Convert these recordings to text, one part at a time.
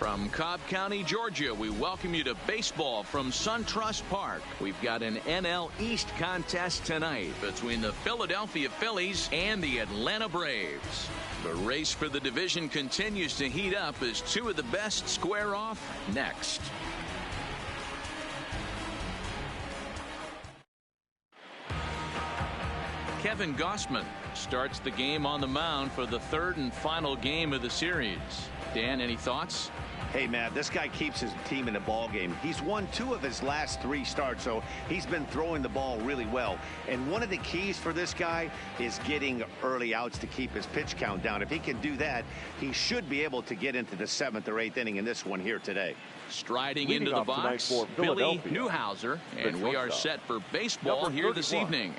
From Cobb County, Georgia, we welcome you to baseball from SunTrust Park. We've got an NL East contest tonight between the Philadelphia Phillies and the Atlanta Braves. The race for the division continues to heat up as two of the best square off next. Kevin Gausman starts the game on the mound for the third and final game of the series. Dan, any thoughts? Hey, Matt, this guy keeps his team in the ball game. He's won 2 of his last 3 starts, so he's been throwing the ball really well. And one of the keys for this guy is getting early outs to keep his pitch count down. If he can do that, he should be able to get into the 7th or 8th inning in this one here today. Striding into the box, Billy Newhouser, and we are set for baseball here this evening.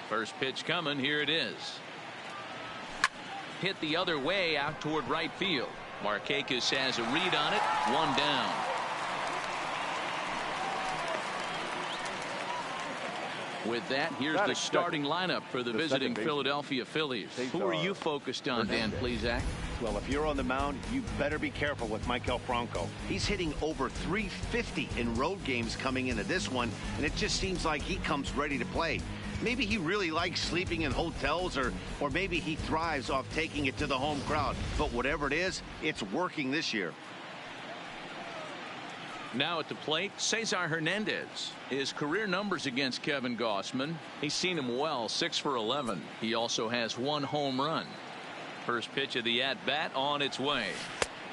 First pitch coming, here it is. Hit the other way out toward right field. Markakis has a read on it. 1 down. With that, here's the starting lineup for the visiting Philadelphia Phillies. Who are you focused on, Dan Plesac? Well, if you're on the mound, you better be careful with Michael Franco. He's hitting over .350 in road games coming into this one, and it just seems like he comes ready to play. Maybe he really likes sleeping in hotels, or maybe he thrives off taking it to the home crowd. But whatever it is, it's working this year. Now at the plate, Cesar Hernandez. His career numbers against Kevin Gausman, he's seen him well, 6 for 11. He also has 1 home run. First pitch of the at-bat on its way.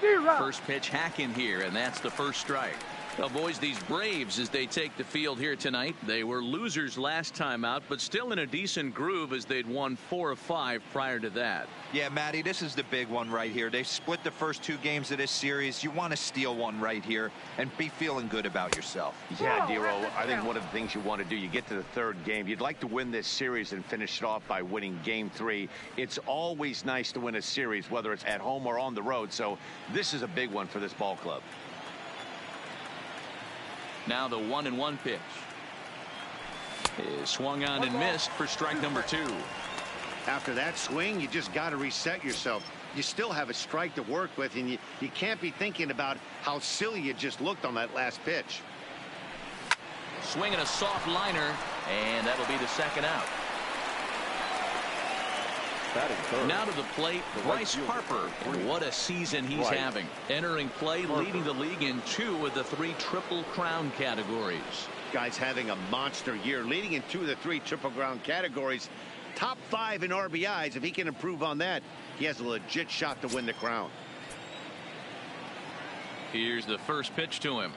First pitch hack in here, and that's the first strike. Well, boys, these Braves, as they take the field here tonight, they were losers last time out, but still in a decent groove as they'd won 4 of 5 prior to that. Yeah, Matty, this is the big one right here. They've split the first 2 games of this series. You want to steal one right here and be feeling good about yourself. Yeah, Dero, I think one of the things you want to do, you get to the 3rd game, you'd like to win this series and finish it off by winning game 3. It's always nice to win a series, whether it's at home or on the road, so this is a big one for this ball club. Now the 1-1 pitch is swung on and missed for strike number 2. After that swing, you just got to reset yourself. You still have a strike to work with, and you can't be thinking about how silly you just looked on that last pitch. Swinging a soft liner, and that'll be the 2nd out. Now to the plate, Bryce Harper, and what a season he's having. Entering play, leading the league in 2 of the 3 Triple Crown categories. Guy's having a monster year, leading in 2 of the 3 Triple Crown categories. Top 5 in RBIs. If he can improve on that, he has a legit shot to win the crown. Here's the first pitch to him.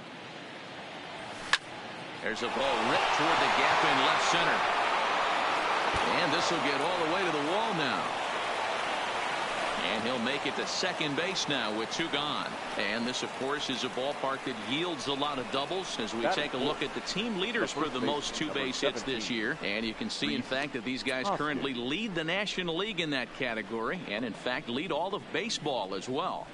There's a ball ripped toward the gap in left center. And this will get all the way to the wall now. And he'll make it to second base now with 2 gone. And this, of course, is a ballpark that yields a lot of doubles as we take a look at the team leaders for the most 2-base hits this year. And you can see, in fact, that these guys currently lead the National League in that category and, in fact, lead all of baseball as well.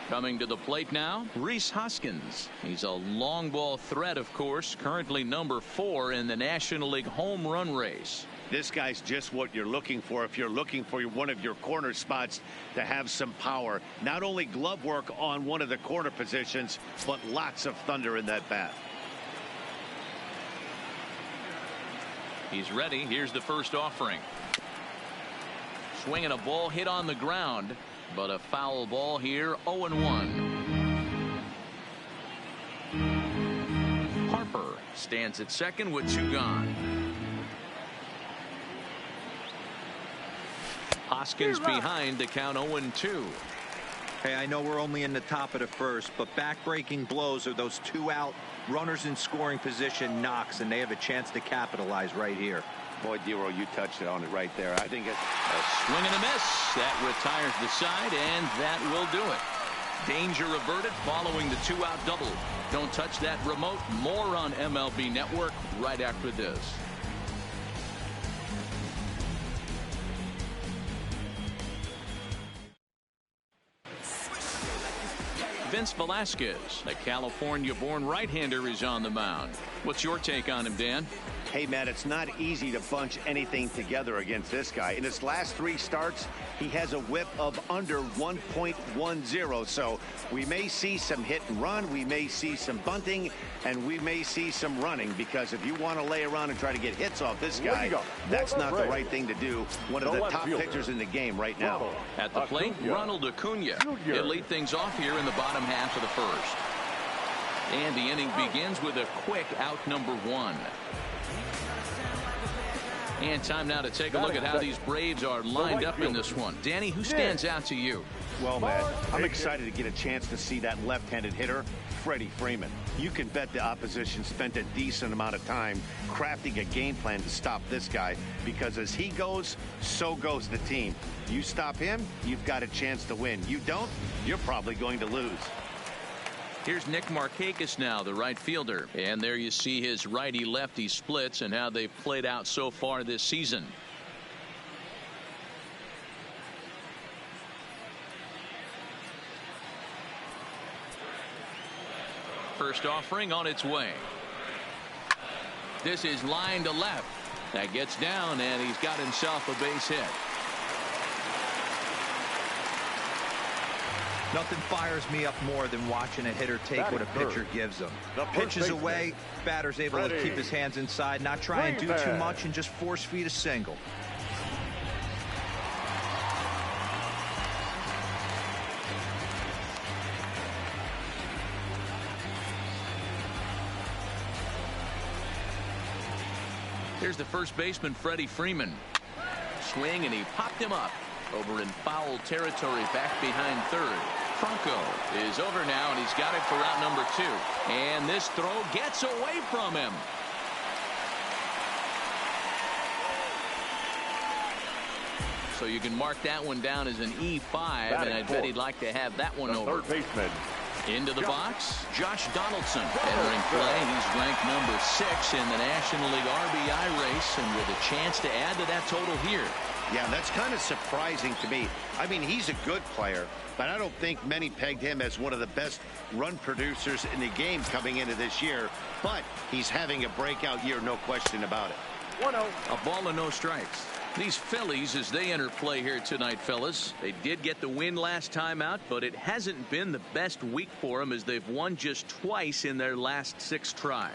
Coming to the plate now, Rhys Hoskins. He's a long ball threat, of course, currently number 4 in the National League home run race. This guy's just what you're looking for if you're looking for one of your corner spots to have some power. Not only glove work on one of the corner positions, but lots of thunder in that bat. He's ready. Here's the first offering. Swinging a ball hit on the ground. But a foul ball here, 0-1. Harper stands at second with 2 gone. Hoskins behind to count 0-2. Hey, I know we're only in the top of the first, but back-breaking blows are those 2 out runners in scoring position knocks, and they have a chance to capitalize right here. Boy, Dero, you touched it on it right there. I think it's a swing and a miss. That retires the side, and that will do it. Danger averted following the 2-out double. Don't touch that remote. More on MLB Network right after this. Vince Velasquez, a California-born right-hander, is on the mound. What's your take on him, Dan? Hey, Matt, it's not easy to bunch anything together against this guy. In his last 3 starts, He has a whip of under 1.10. So we may see some hit and run. We may see some bunting, and we may see some running, because if you want to lay around and try to get hits off this guy, that's not the right thing to do. One of the top pitchers in the game right now. At the plate, Ronald Acuna. He'll lead things off here in the bottom half of the first. And the inning begins with a quick out number 1. And time now to take a look at how these Braves are lined up in this one. Danny, who stands out to you? Well, Matt, I'm excited to get a chance to see that left-handed hitter, Freddie Freeman. You can bet the opposition spent a decent amount of time crafting a game plan to stop this guy, because as he goes, so goes the team. You stop him, you've got a chance to win. You don't, you're probably going to lose. Here's Nick Markakis now, the right fielder. And there you see his righty-lefty splits and how they've played out so far this season. First offering on its way. This is line to left. That gets down, and he's got himself a base hit. Nothing fires me up more than watching a hitter take what a pitcher gives him. Pitches away, batter's able to keep his hands inside, not try and do too much, and just force feed a single. Here's the first baseman, Freddie Freeman. Swing, and he popped him up. Over in foul territory, back behind third. Franco is over now, and he's got it for out number 2. And this throw gets away from him. So you can mark that one down as an E5, and I bet he'd like to have that one over. Third baseman. Into the box, Josh Donaldson entering play. He's ranked number 6 in the National League RBI race, and with a chance to add to that total here. Yeah, that's kind of surprising to me. I mean, he's a good player, but I don't think many pegged him as one of the best run producers in the game coming into this year. But he's having a breakout year, no question about it. 1-0. A ball and no strikes. These Phillies, as they enter play here tonight, fellas, they did get the win last time out, but it hasn't been the best week for them, as they've won just twice in their last 6 tries.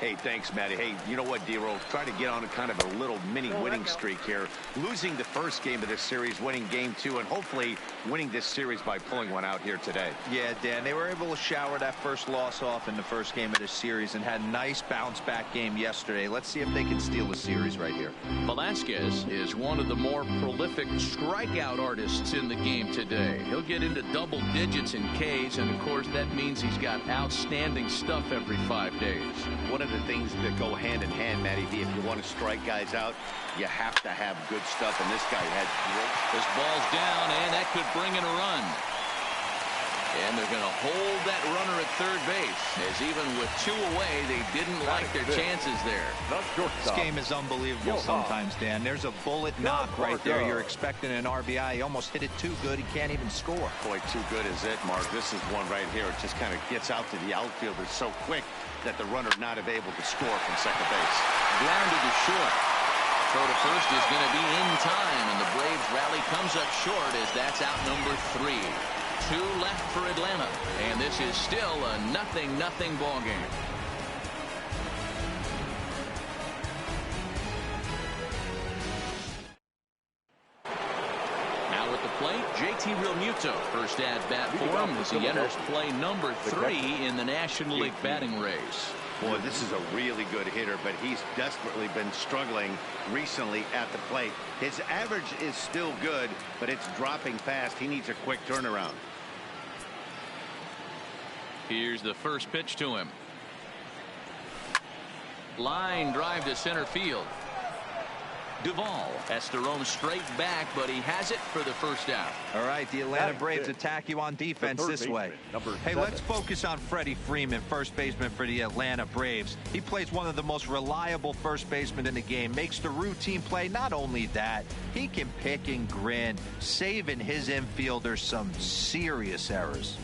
Hey, thanks, Matty. Hey, you know what, D-Roll? Try to get on a kind of a little mini winning streak here. Losing the first game of this series, winning game 2, and hopefully winning this series by pulling one out here today. Yeah, Dan, they were able to shower that first loss off in the first game of this series and had a nice bounce-back game yesterday. Let's see if they can steal the series right here. Velasquez is one of the more prolific strikeout artists in the game today. He'll get into double digits in Ks, and of course that means he's got outstanding stuff every 5 days. One of the things that go hand in hand, Matty V, if you want to strike guys out, you have to have good stuff, and this guy had great. This ball's down, and that could bring in a run. And they're going to hold that runner at third base, as even with 2 away, they didn't like their chances there. This game is unbelievable sometimes, Dan. There's a bullet knock right there. You're expecting an RBI. He almost hit it too good. He can't even score. Boy, too good is it, Mark. This is one right here. It just kind of gets out to the outfielder so quick that the runner not able to score from second base. Grounded to short. Throw to first is going to be in time, and the Braves rally comes up short as that's out number 3. 2 left for Atlanta, and this is still a 0-0 ball game. Now at the plate, JT Realmuto, first at bat for him as he enters play number 3 in the National League batting race. Boy, this is a really good hitter, but he's desperately been struggling recently at the plate. His average is still good, but it's dropping fast. He needs a quick turnaround. Here's the first pitch to him. Line drive to center field. Duvall has to roam straight back, but he has it for the first out. All right, the Atlanta Braves attack you on defense this way. Hey, let's focus on Freddie Freeman, first baseman for the Atlanta Braves. He plays one of the most reliable first basemen in the game, makes the routine play. Not only that, he can pick and grin, saving his infielders some serious errors.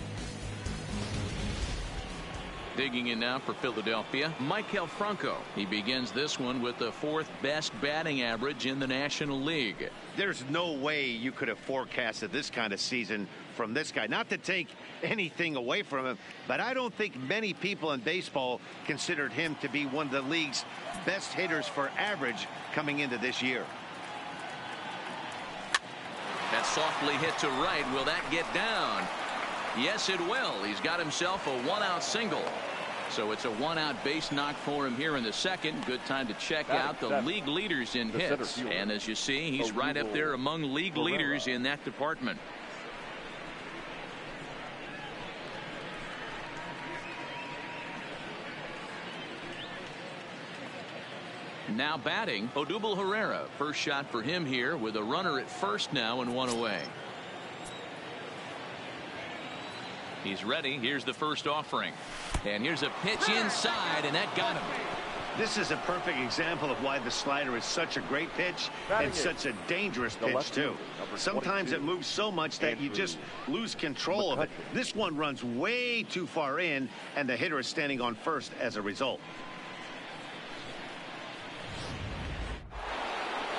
Digging in now for Philadelphia, Maikel Franco. He begins this one with the 4th best batting average in the National League. There's no way you could have forecasted this kind of season from this guy. Not to take anything away from him, but I don't think many people in baseball considered him to be one of the league's best hitters for average coming into this year. That softly hit to right. Will that get down? Yes, it will. He's got himself a 1-out single. So it's a 1-out base knock for him here in the second. Good time to check out the league leaders in hits. And as you see, he's right up there among league leaders in that department. Now batting, Odubel Herrera. First shot for him here with a runner at first now and 1 away. He's ready. Here's the first offering. And here's a pitch inside, and that got him. This is a perfect example of why the slider is such a great pitch and such a dangerous pitch, too. Sometimes it moves so much that you just lose control of it. This one runs way too far in, and the hitter is standing on first as a result.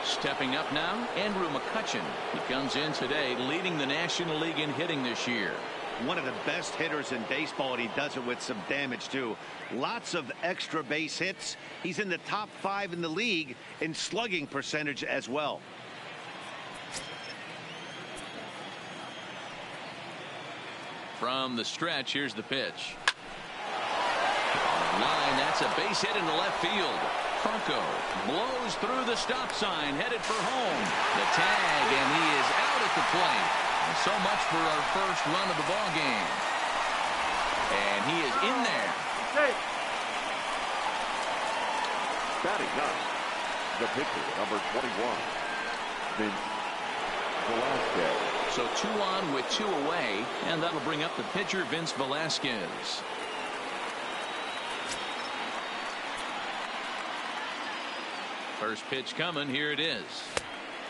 Stepping up now, Andrew McCutchen. He comes in today leading the National League in hitting this year. One of the best hitters in baseball, and he does it with some damage, too. Lots of extra base hits. He's in the top 5 in the league in slugging percentage as well. From the stretch, here's the pitch. Line, that's a base hit into left field. Franco blows through the stop sign, headed for home. The tag, and he is out at the plate. So much for our first run of the ball game. And he is in there. Batting up, the pitcher, number 21, Vince Velasquez. So 2 on with 2 away, and that'll bring up the pitcher, Vince Velasquez. First pitch coming. Here it is.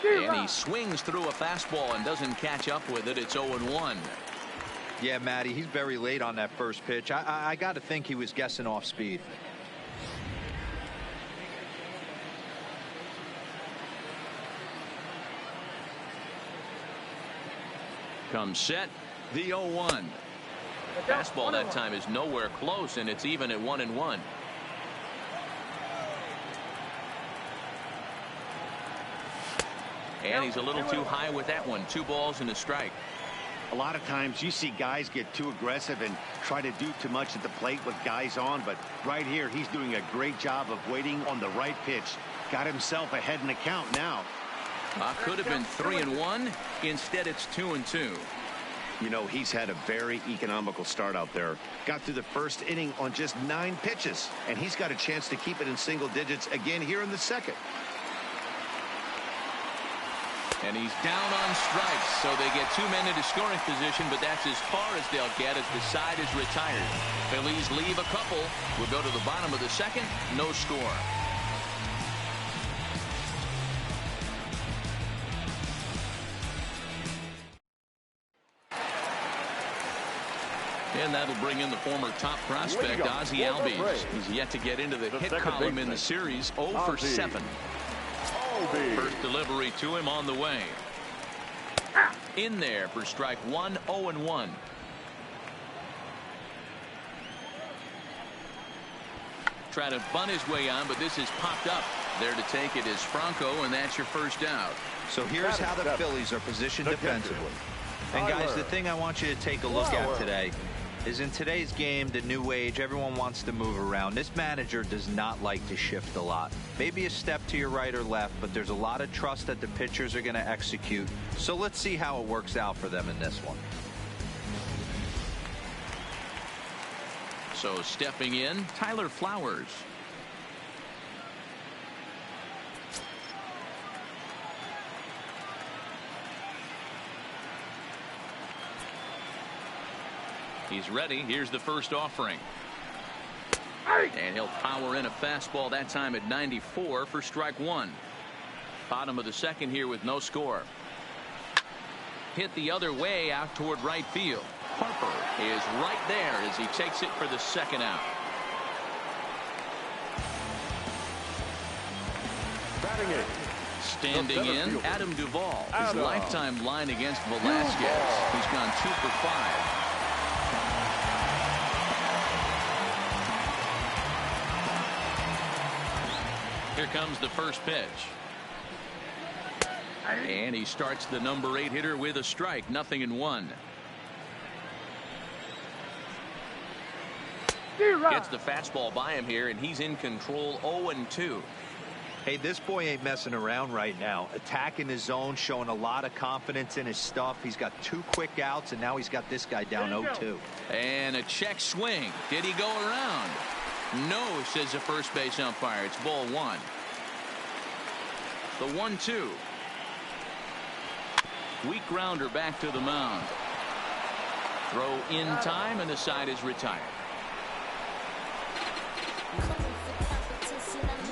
And he swings through a fastball and doesn't catch up with it. It's 0-1. Yeah, Matty, he's very late on that first pitch. I got to think he was guessing off speed. Comes set. The 0-1. Fastball that time is nowhere close, and it's even at 1-1. And he's a little too high with that one. 2 balls and a strike. A lot of times you see guys get too aggressive and try to do too much at the plate with guys on, but right here he's doing a great job of waiting on the right pitch. Got himself ahead in the count now. Could have been 3-1. Instead, it's 2-2. You know, he's had a very economical start out there. Got through the first inning on just 9 pitches, and he's got a chance to keep it in single digits again here in the second. And he's down on strikes, so they get 2 men into scoring position, but that's as far as they'll get as the side is retired. Phillies leave a couple. We'll go to the bottom of the second. No score. And that'll bring in the former top prospect, Ozzie Albies. He's yet to get into the hit column in the series. 0 for 7. First delivery to him on the way. In there for strike 1, 0-1. Try to bunt his way on, but this is popped up. There to take it is Franco, and that's your first out. So here's how the Phillies are positioned defensively. And guys, the thing I want you to take a look at today is in today's game, the new age, everyone wants to move around. This manager does not like to shift a lot. Maybe a step to your right or left, but there's a lot of trust that the pitchers are going to execute. So let's see how it works out for them in this one. So stepping in, Tyler Flowers. He's ready. Here's the first offering. And he'll power in a fastball that time at 94 for strike 1. Bottom of the second here with no score. Hit the other way out toward right field. Harper is right there as he takes it for the second out. Standing in, Adam Duvall. His lifetime line against Velasquez. He's gone 2 for 5. Here comes the first pitch. And he starts the number 8 hitter with a strike. 0-1. Gets the fastball by him here, and he's in control. 0-2. Hey, this boy ain't messing around right now. Attacking his zone, showing a lot of confidence in his stuff. He's got 2 quick outs, and now he's got this guy down 0-2. And a check swing. Did he go around? No, says the first base umpire. It's ball 1. The 1-2. Weak grounder back to the mound. Throw in time, and the side is retired.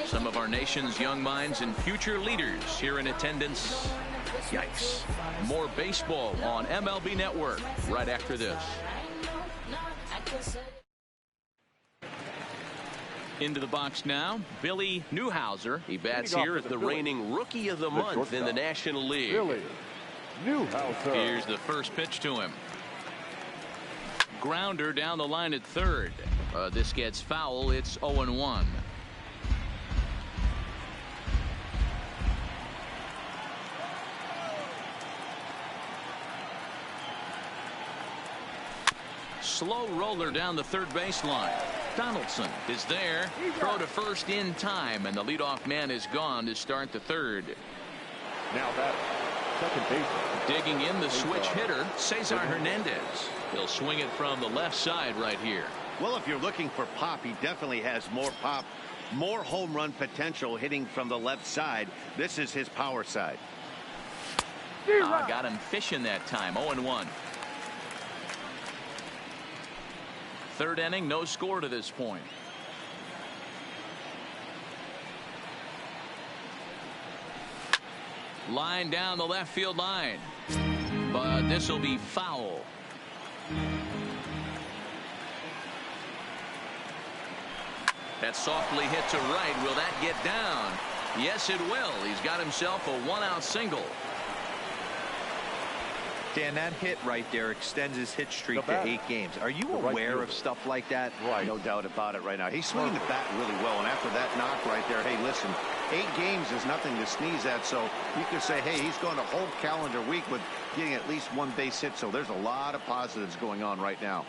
Some of our nation's young minds and future leaders here in attendance. Yikes. More baseball on MLB Network right after this. Into the box now, Billy Newhouser. He bats here as the reigning Rookie of the Month in the National League. Here's the first pitch to him. Grounder down the line at third. This gets foul. It's 0-1. Slow roller down the third baseline. Donaldson is there. Throw to first in time, and the leadoff man is gone to start the third. Now that second baseman. Digging in the switch hitter, Cesar Hernandez. He'll swing it from the left side right here. Well, if you're looking for pop, he definitely has more pop, more home run potential hitting from the left side. This is his power side. Got him fishing that time. 0-1. Third inning, no score to this point. Line down the left field line. But this will be foul. That softly hit to right. Will that get down? Yes, it will. He's got himself a 1-out single. Dan, that hit right there extends his hit streak to 8 games. Are you aware of stuff like that? Right. No doubt about it right now. He's swinging the bat really well. And after that knock right there, hey, listen, 8 games is nothing to sneeze at. So you could say, hey, he's going a whole calendar week with getting at least 1 base hit. So there's a lot of positives going on right now.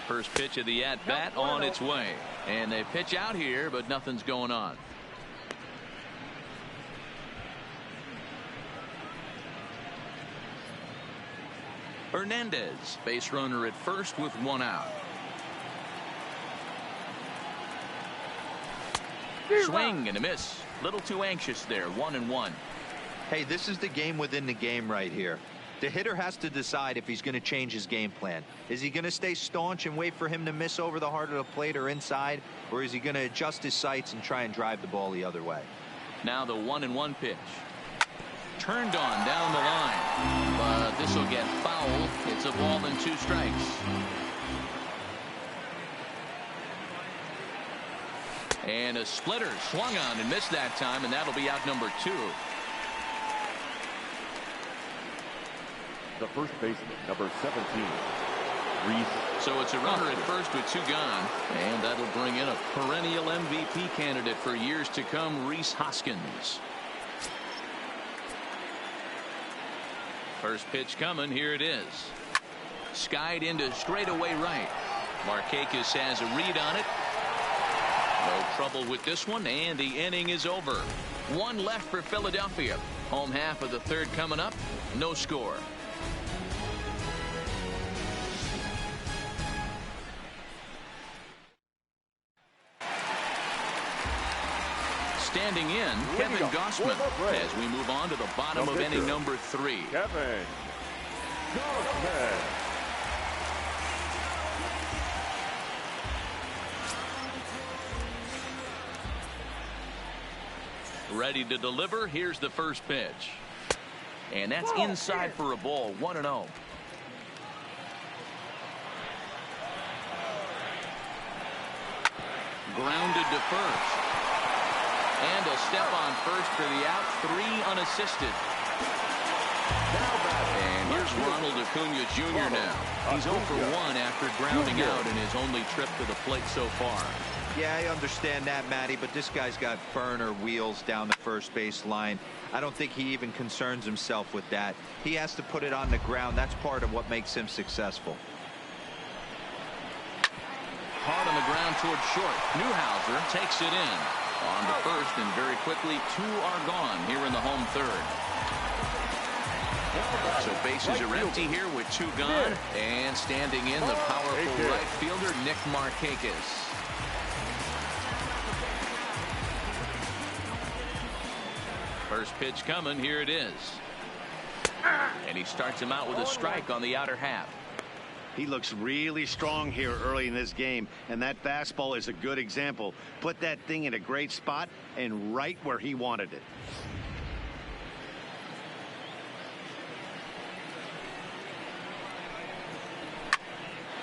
First pitch of the at-bat on its way. And they pitch out here, but nothing's going on. Hernandez, base runner at first with 1 out. Swing and a miss. Little too anxious there. 1-1. Hey, this is the game within the game right here. The hitter has to decide if he's going to change his game plan. Is he going to stay staunch and wait for him to miss over the heart of the plate or inside, or is he going to adjust his sights and try and drive the ball the other way? Now the 1-1 pitch. Turned on down the line, but this will get foul. It's a ball and 2 strikes. And a splitter swung on and missed that time, and that'll be out number 2. The first baseman, number 17, Reese. So it's a runner at first with 2 gone, and that'll bring in a perennial MVP candidate for years to come, Rhys Hoskins. First pitch coming. Here it is. Skied into straightaway right. Markakis has a read on it. No trouble with this one, and the inning is over. 1 left for Philadelphia. Home half of the third coming up. No score. Standing in, Kevin Gossman, as we move on to the bottom of inning number 3. Kevin Gossman. Ready to deliver. Here's the first pitch. And that's inside for a ball. 1-0. Grounded to first. And he'll step on first for the out. 3 unassisted. And here's Ronald Acuna Jr. now. He's 0 for 1 after grounding out in his only trip to the plate so far. Yeah, I understand that, Matty, but this guy's got burner wheels down the first base line. I don't think he even concerns himself with that. He has to put it on the ground. That's part of what makes him successful. Hard on the ground towards short. Newhouser takes it in. On to first, and very quickly 2 are gone here in the home third. So bases are empty here with 2 gone. And standing in, the powerful right fielder, Nick Markakis. First pitch coming. Here it is. And he starts him out with a strike on the outer half. He looks really strong here early in this game, and that fastball is a good example. Put that thing in a great spot and right where he wanted it.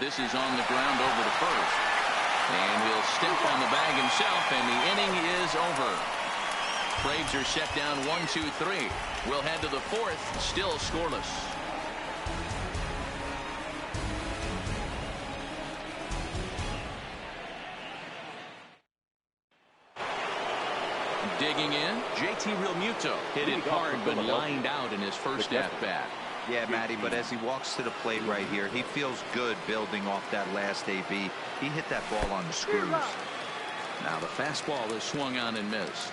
This is on the ground over to first. And he'll step on the bag himself, and the inning is over. Braves are set down 1-2-3. We'll head to the 4th, still scoreless. Digging in, JT Realmuto hit it hard but lined out in his first at-bat. Yeah, Matty, but as he walks to the plate right here, he feels good building off that last AB. He hit that ball on the screws. Now the fastball is swung on and missed.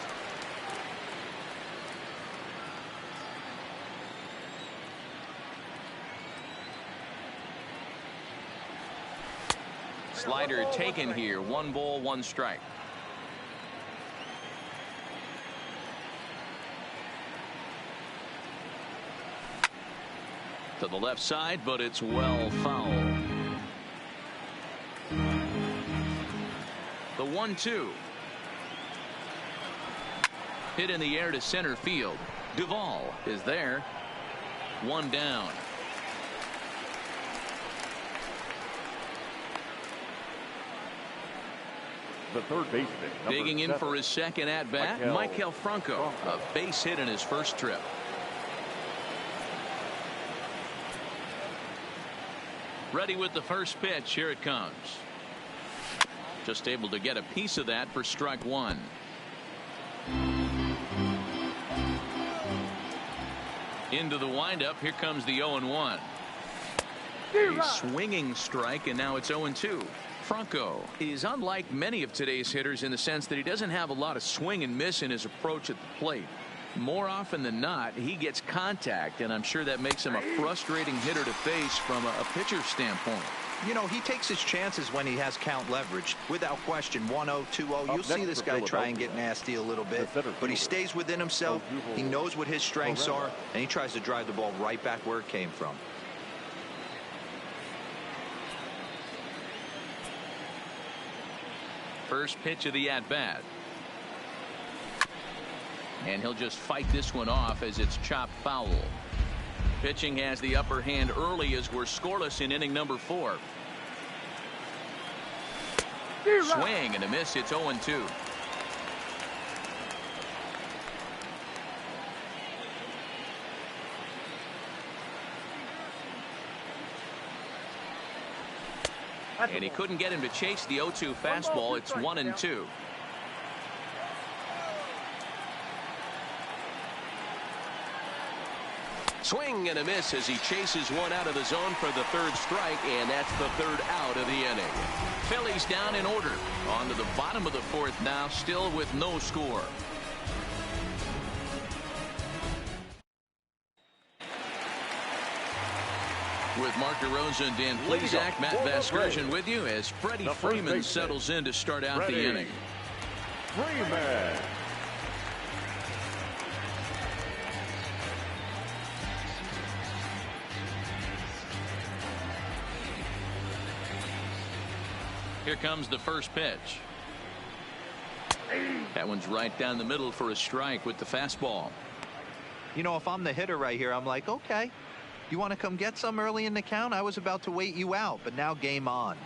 Slider taken here. 1 ball, 1 strike. To the left side, but it's well foul. The 1-2. Hit in the air to center field. Duvall is there. 1 down. The third baseman. Digging in for his second at bat, Maikel Franco. A base hit in his first trip. Ready with the first pitch. Here it comes. Just able to get a piece of that for strike 1. Into the windup. Here comes the 0-1. A swinging strike, and now it's 0-2. Franco is unlike many of today's hitters in the sense that he doesn't have a lot of swing and miss in his approach at the plate. More often than not, he gets contact, and I'm sure that makes him a frustrating hitter to face from a pitcher's standpoint. You know, he takes his chances when he has count leverage. Without question, 1-0, 2-0. You'll see this guy try and get nasty a little bit, but he stays within himself. He knows what his strengths are, and he tries to drive the ball right back where it came from. First pitch of the at-bat. And he'll just fight this one off as it's chopped foul. Pitching has the upper hand early as we're scoreless in inning number 4. Swing and a miss. It's 0-2. And he couldn't get him to chase the 0-2 fastball. It's 1-2. Swing and a miss as he chases one out of the zone for the 3rd strike, and that's the 3rd out of the inning. Phillies down in order. On to the bottom of the 4th now, still with no score. With Mark DeRosa and Dan Plesac, Matt Vasgersian with you as Freddie Freeman settles in to start out the inning. Freeman. Here comes the first pitch. That one's right down the middle for a strike with the fastball. You know, if I'm the hitter right here, I'm like, okay, you want to come get some early in the count? I was about to wait you out, but now game on.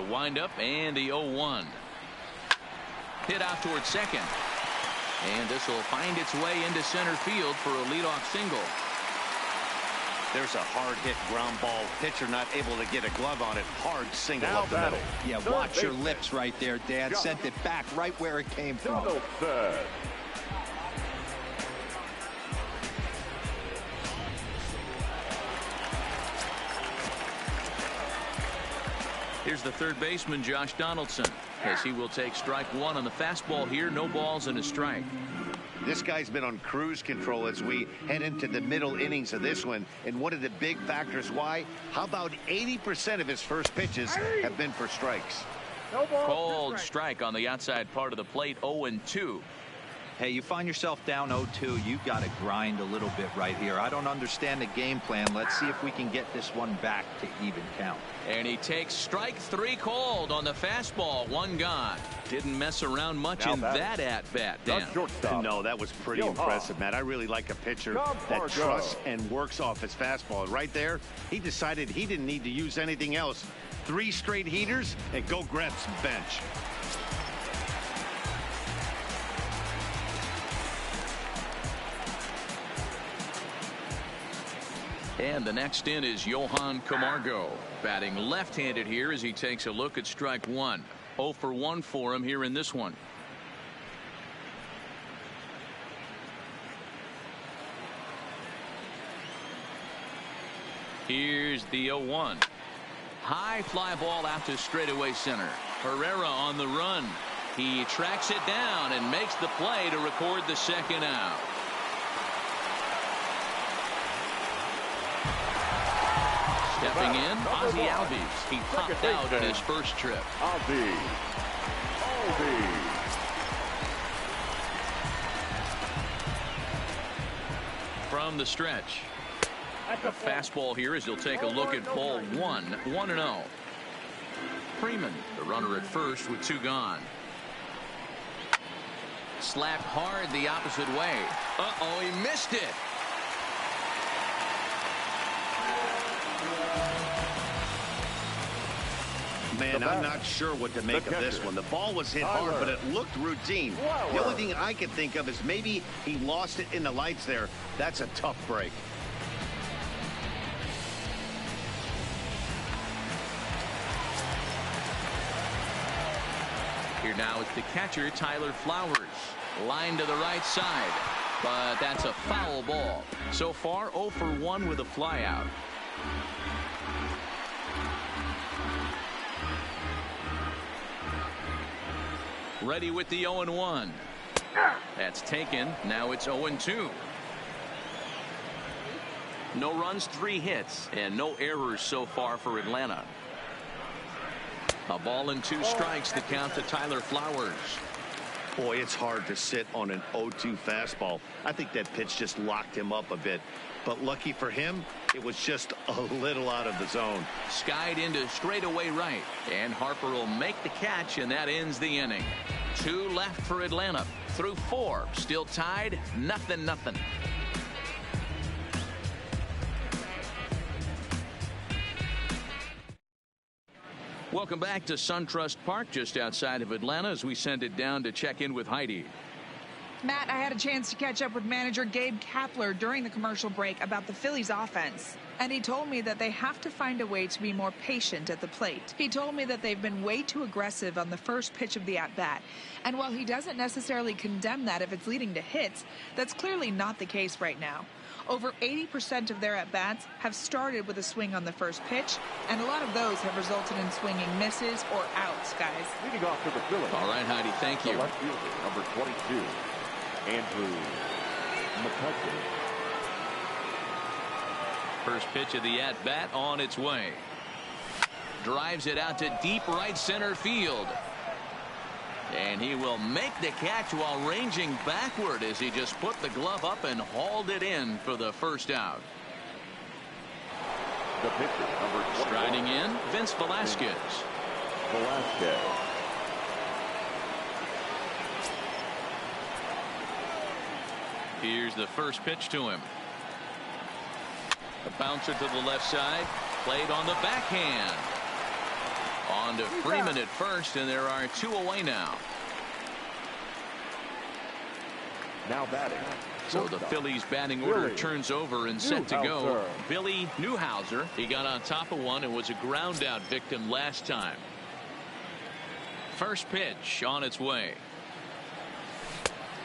The windup and the 0-1. Hit out towards second. And this will find its way into center field for a leadoff single. There's a hard hit ground ball. Pitcher not able to get a glove on it. Hard single Now up the middle. Yeah, watch your lips right there, Dan. Sent it back right where it came from. Here's the third baseman, Josh Donaldson, as he will take strike one on the fastball here. No balls and a strike. This guy's been on cruise control as we head into the middle innings of this one. And one of the big factors why, how about 80% of his first pitches have been for strikes? Cold strike on the outside part of the plate. 0-2. Hey, you find yourself down 0-2, you got to grind a little bit right here. I don't understand the game plan. Let's see if we can get this one back to even count. And he takes strike three cold on the fastball. One gone. Didn't mess around much in that at-bat, Dan. No, that was pretty impressive, Matt. I really like a pitcher that trusts and works off his fastball. Right there, he decided he didn't need to use anything else. 3 straight heaters and go grab some bench. And the next in is Johan Camargo, batting left-handed here as he takes a look at strike one. 0 for 1 for him here in this one. Here's the 0-1. High fly ball out to straightaway center. Herrera on the run. He tracks it down and makes the play to record the second out. Stepping in, Ozzie Albies. He popped out on his first trip. From the stretch. A fastball here as he'll take a look at ball one. 1-0. Freeman, the runner at first with 2 gone. Slapped hard the opposite way. Uh-oh, he missed it. Man, I'm not sure what to make of this one. The ball was hit hard, but it looked routine. The only thing I can think of is maybe he lost it in the lights there. That's a tough break. Here now is the catcher, Tyler Flowers. Line to the right side, but that's a foul ball. So far, 0 for 1 with a flyout. Ready with the 0-1. That's taken. Now it's 0-2. No runs, 3 hits, and no errors so far for Atlanta. A ball and 2 strikes to count to Tyler Flowers. Boy, it's hard to sit on an 0-2 fastball. I think that pitch just locked him up a bit. But lucky for him, it was just a little out of the zone. Skied into straightaway right. And Harper will make the catch, and that ends the inning. 2 left for Atlanta. Through 4. Still tied. 0-0. Welcome back to SunTrust Park just outside of Atlanta as we send it down to check in with Heidi. Matt, I had a chance to catch up with manager Gabe Kapler during the commercial break about the Phillies offense. And he told me that they have to find a way to be more patient at the plate. He told me that they've been way too aggressive on the first pitch of the at-bat. And while he doesn't necessarily condemn that if it's leading to hits, that's clearly not the case right now. Over 80% of their at-bats have started with a swing on the first pitch, and a lot of those have resulted in swinging misses or outs, guys. Leading off for the Phillies. All right, Heidi, thank you. Left fielder, number 22, Andrew McCutcheon. First pitch of the at-bat on its way. Drives it out to deep right center field. And he will make the catch while ranging backward as he just put the glove up and hauled it in for the first out. The pitcher, number 21. Striding in, Vince Velasquez. Here's the first pitch to him. A bouncer to the left side. Played on the backhand. On to Freeman at first, and there are 2 away now. Now batting. So the Phillies batting order turns over and set to go. Billy Newhouser, he got on top of one and was a ground out victim last time. First pitch on its way.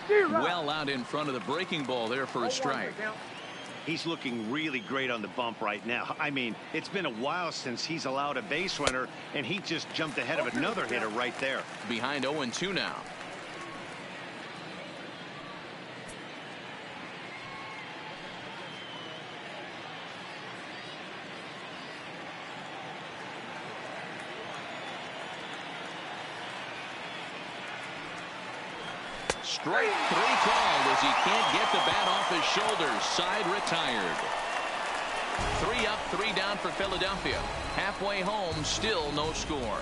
Well out in front of the breaking ball there for a strike. He's looking really great on the bump right now. I mean, it's been a while since he's allowed a base runner, and he just jumped ahead of another hitter right there. Behind 0-2 now. Straight 3 called as he can't get the bat off his shoulders. Side retired. 3 up, 3 down for Philadelphia. Halfway home, still no score.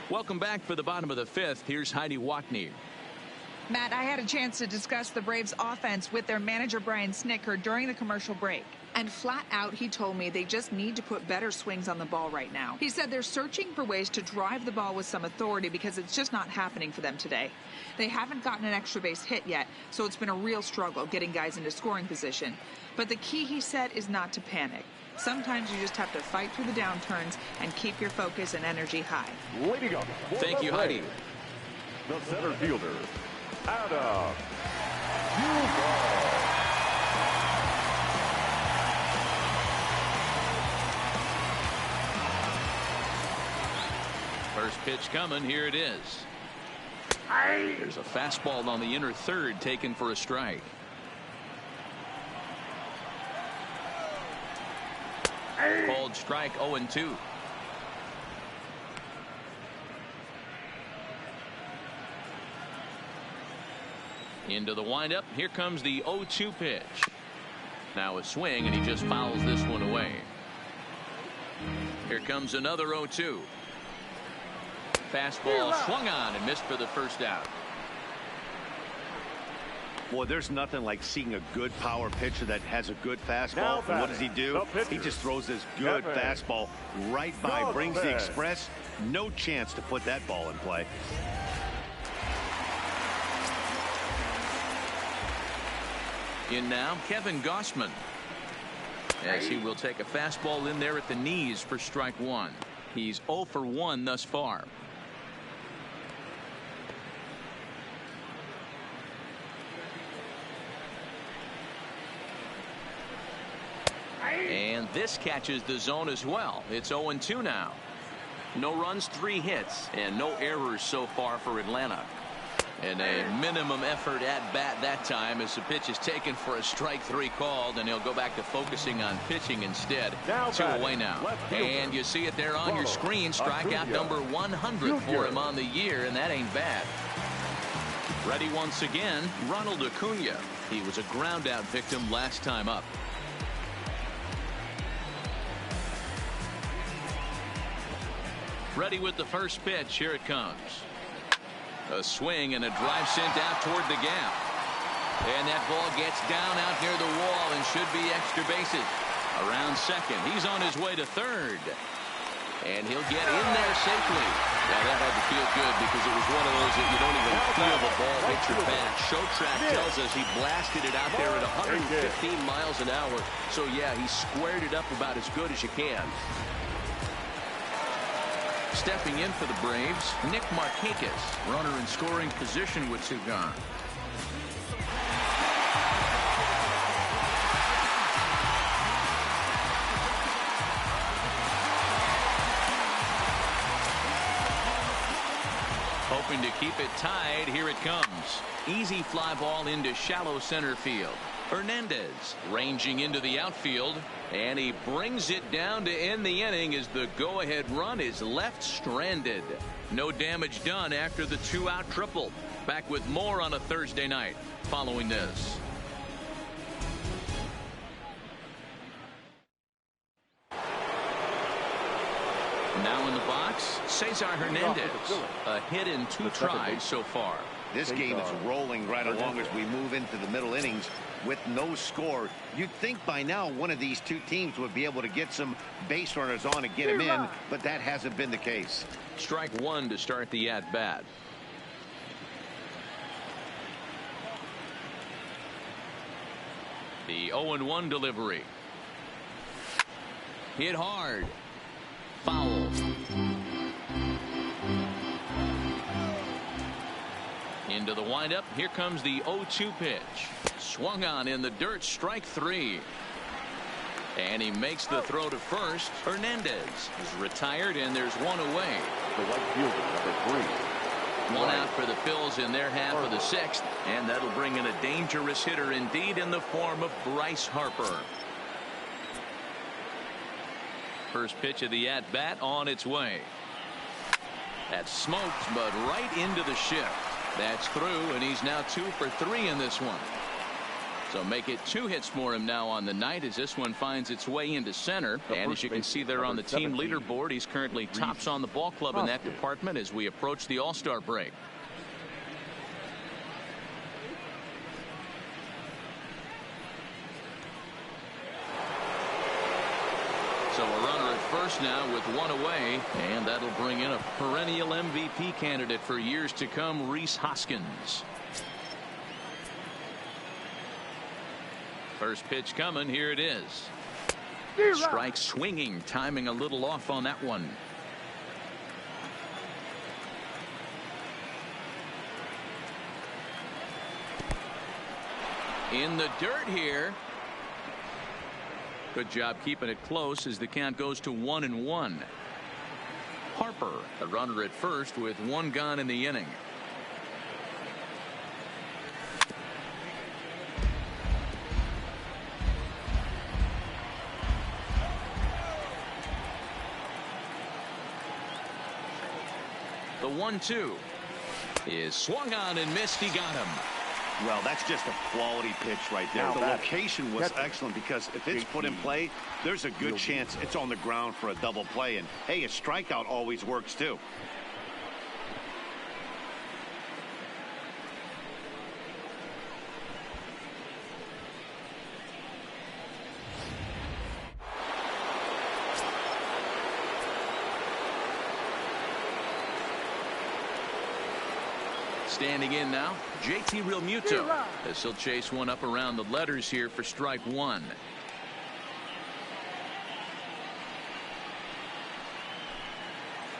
Welcome back for the bottom of the 5th. Here's Heidi Wackney. Matt, I had a chance to discuss the Braves offense with their manager Brian Snitker during the commercial break. And flat out, he told me they just need to put better swings on the ball right now. He said they're searching for ways to drive the ball with some authority because it's just not happening for them today. They haven't gotten an extra base hit yet, so it's been a real struggle getting guys into scoring position. But the key, he said, is not to panic. Sometimes you just have to fight through the downturns and keep your focus and energy high. Thank you, Heidi. The center fielder, Adam Newman. First pitch coming. Here it is. There's a fastball on the inner third taken for a strike. Called strike. 0-2. Into the windup. Here comes the 0-2 pitch. Now a swing, and he just fouls this one away. Here comes another 0-2. Fastball swung on and missed for the first out. Boy, there's nothing like seeing a good power pitcher that has a good fastball. And what does he do? He just throws this good fastball right by, brings the express. No chance to put that ball in play. In now, Kevin Gossman, as he will take a fastball in there at the knees for strike 1. He's 0 for 1 thus far. And this catches the zone as well. It's 0-2 now. No runs, 3 hits, and no errors so far for Atlanta. And a minimum effort at bat that time as the pitch is taken for a strike 3 called, and he'll go back to focusing on pitching instead. 2 away now. And you see it there on your screen. Strikeout number 100 for him on the year, and that ain't bad. Ready once again, Ronald Acuna. He was a ground out victim last time up. Ready with the first pitch. Here it comes. A swing and a drive sent out toward the gap. And that ball gets down out near the wall and should be extra bases. Around second. He's on his way to third. And he'll get in there safely. Now that had to feel good because it was one of those that you don't even feel the ball hit your bat. Show track tells us he blasted it out there at 115 miles an hour. So yeah, he squared it up about as good as you can. Stepping in for the Braves, Nick Markakis, runner in scoring position with 2 gone. Hoping to keep it tied. Here it comes. Easy fly ball into shallow center field. Hernandez ranging into the outfield, and he brings it down to end the inning as the go-ahead run is left stranded. No damage done after the 2-out triple. Back with more on a Thursday night following this. Now in the box, Cesar Hernandez. A hit in 2 tries so far. This game is rolling right along as we move into the middle innings with no score. You'd think by now one of these two teams would be able to get some base runners on and get him in, but that hasn't been the case. Strike one to start the at-bat. The 0-1 delivery. Hit hard. Foul. Into the windup. Here comes the 0-2 pitch. Swung on in the dirt. Strike three. And he makes the throw to first. Hernandez is retired, and there's one away. The right fielder, number 3. One out for the Phillies in their half of the sixth, and that'll bring in a dangerous hitter indeed in the form of Bryce Harper. First pitch of the at-bat on its way. That's smoked, but right into the shift. That's through, and he's now 2 for 3 in this one. So make it 2 hits for him now on the night as this one finds its way into center. And as you can see there on the team leaderboard, he's currently tops on the ball club in that department as we approach the All-Star break. So a runner at first now with one away, and that'll bring in a perennial MVP candidate for years to come, Rhys Hoskins. First pitch coming. Here it is. Strike swinging. Timing a little off on that one. In the dirt here. Good job keeping it close as the count goes to 1-1. Harper, the runner at first with one gone in the inning. The 1-2 is swung on and missed. He got him. Well, that's just a quality pitch right there. The location was excellent because if it's put in play, there's a good chance it's on the ground for a double play. And hey, a strikeout always works too. Standing in now, JT Realmuto. As he'll chase one up around the letters here for strike one.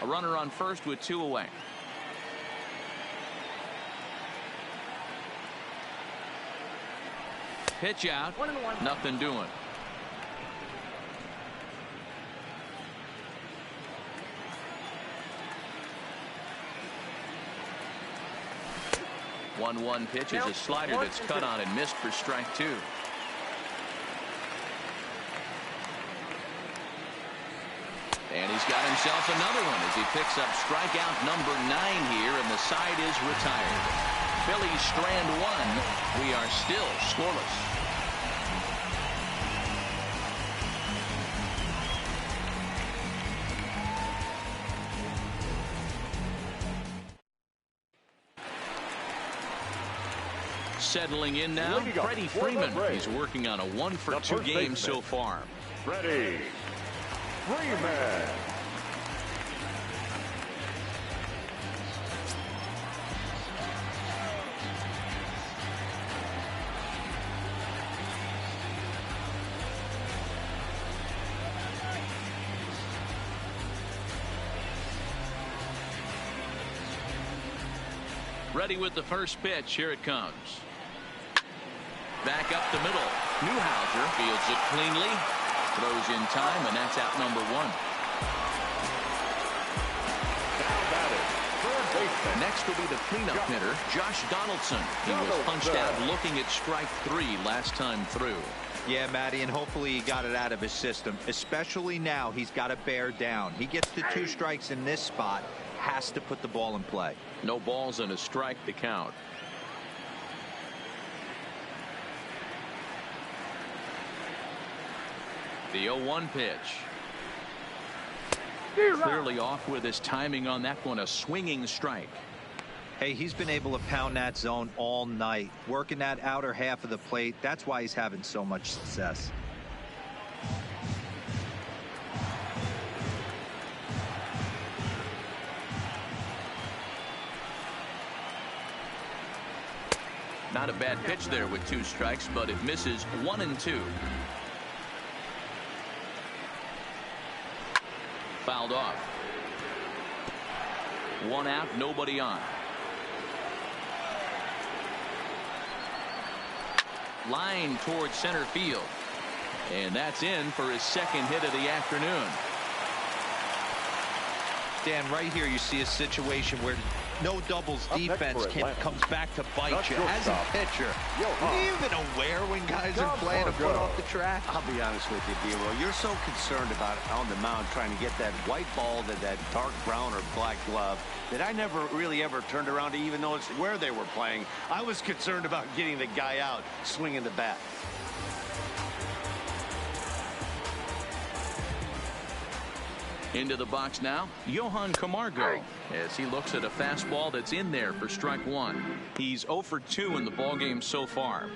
A runner on first with 2 away. Pitch out. 1-1. Nothing doing. The 1-1 pitch is a slider that's cut on and missed for strike two. And he's got himself another one as he picks up strikeout number 9 here, and the side is retired. Phillies strand one. We are still scoreless. Settling in now, Freddie Freeman. He's working on a 1 for 2 game so far. Freddie Freeman. Ready with the first pitch. Here it comes. Back up the middle. Newhouser fields it cleanly. Throws in time, and that's out number 1. Next will be the cleanup hitter, Josh Donaldson. He was punched out looking at strike 3 last time through. Yeah, Matty, and hopefully he got it out of his system. Especially now, he's got to bear down. He gets the 2 strikes in this spot. Has to put the ball in play. No balls and a strike to count. The 0-1 pitch. Clearly off with his timing on that one. A swinging strike. Hey, he's been able to pound that zone all night, working that outer half of the plate. That's why he's having so much success. Not a bad pitch there with 2 strikes, but it misses 1 and 2. Fouled off. 1 out, nobody on. Line towards center field. And that's in for his 2nd hit of the afternoon. Dan, right here you see a situation where no doubles defense comes back to bite you. As a pitcher, are you even aware when guys are playing a foot off the track? I'll be honest with you, D-Roll. You're so concerned about on the mound trying to get that white ball to that dark brown or black glove that I never really ever turned around to even notice where they were playing. I was concerned about getting the guy out swinging the bat. Into the box now, Johan Camargo, as he looks at a fastball that's in there for strike 1. He's 0 for 2 in the ballgame so far.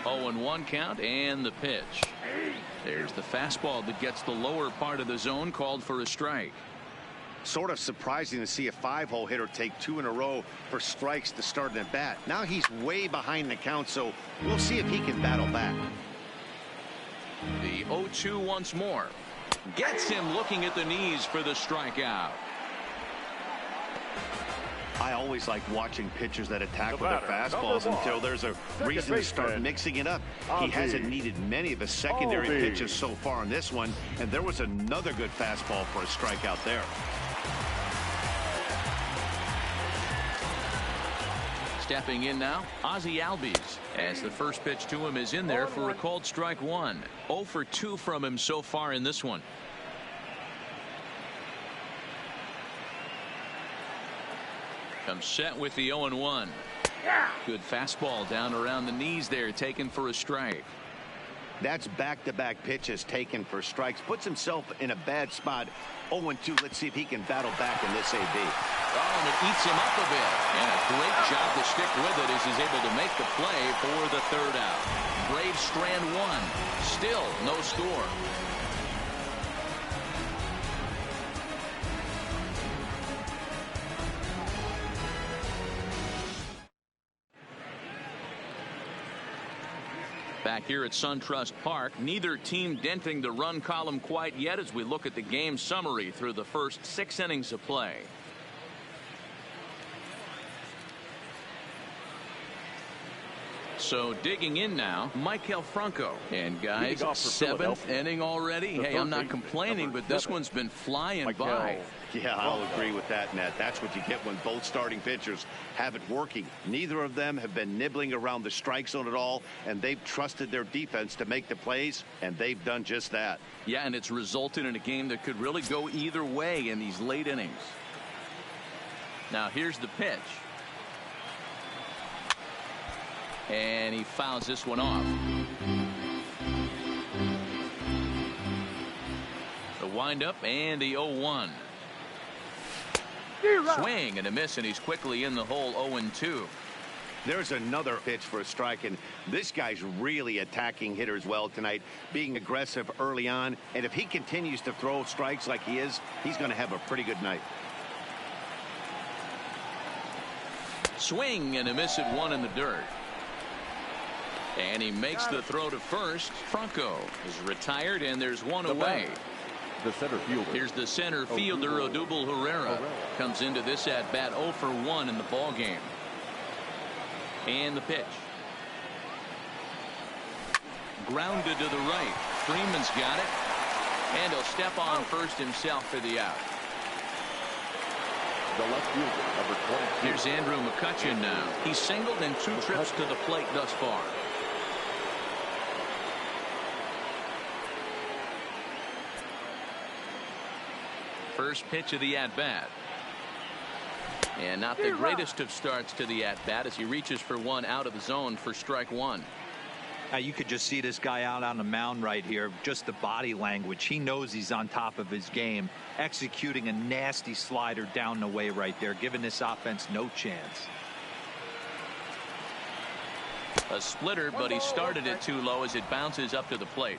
Oh, and 1 count, and the pitch. There's the fastball that gets the lower part of the zone, called for a strike. Sort of surprising to see a 5-hole hitter take 2 in a row for strikes to start an at bat. Now he's way behind the count, so we'll see if he can battle back. The 0-2 once more. Gets him looking at the knees for the strikeout. I always like watching pitchers that attack with their fastballs until there's a reason to start mixing it up. He hasn't needed many of his secondary pitches so far in this one, and there was another good fastball for a strikeout there. Stepping in now, Ozzie Albies, as the first pitch to him is in there for a called strike 1. 0 for 2 from him so far in this one. Comes set with the 0-1. Good fastball down around the knees there, taken for a strike. That's back-to-back pitches taken for strikes. Puts himself in a bad spot. 0-2. Let's see if he can battle back in this AB. Oh, and it eats him up a bit. And a great job to stick with it as he's able to make the play for the 3rd out. Braves strand 1. Still no score. Back here at SunTrust Park, neither team denting the run column quite yet as we look at the game summary through the first 6 innings of play. So digging in now, Maikel Franco. And guys, 7th inning already. Hey, I'm not complaining, but this one's been flying by. Yeah, I'll agree with that, Nat. That's what you get when both starting pitchers have it working. Neither of them have been nibbling around the strike zone at all, and they've trusted their defense to make the plays, and they've done just that. Yeah, and it's resulted in a game that could really go either way in these late innings. Now here's the pitch. And he fouls this one off. The windup and the 0-1. Swing and a miss, and he's quickly in the hole. 0-2. There's another pitch for a strike, and this guy's really attacking hitters well tonight, being aggressive early on. And if he continues to throw strikes like he is, he's going to have a pretty good night. Swing and a miss at 1 in the dirt. And he makes the throw to first. Franco is retired, and there's 1 away. The center fielder. Here's the center fielder, Odubel Herrera. Comes into this at bat 0 for 1 in the ball game. And the pitch. Grounded to the right. Freeman's got it. And he'll step on first himself for the out. The left fielder, number 22. Here's Andrew McCutchen now. He's singled in 2 trips to the plate thus far. First pitch of the at-bat. And not the greatest of starts to the at-bat as he reaches for 1 out of the zone for strike 1. You could just see this guy out on the mound right here. Just the body language. He knows he's on top of his game, executing a nasty slider down the way right there, giving this offense no chance. A splitter, but he started it too low as it bounces up to the plate.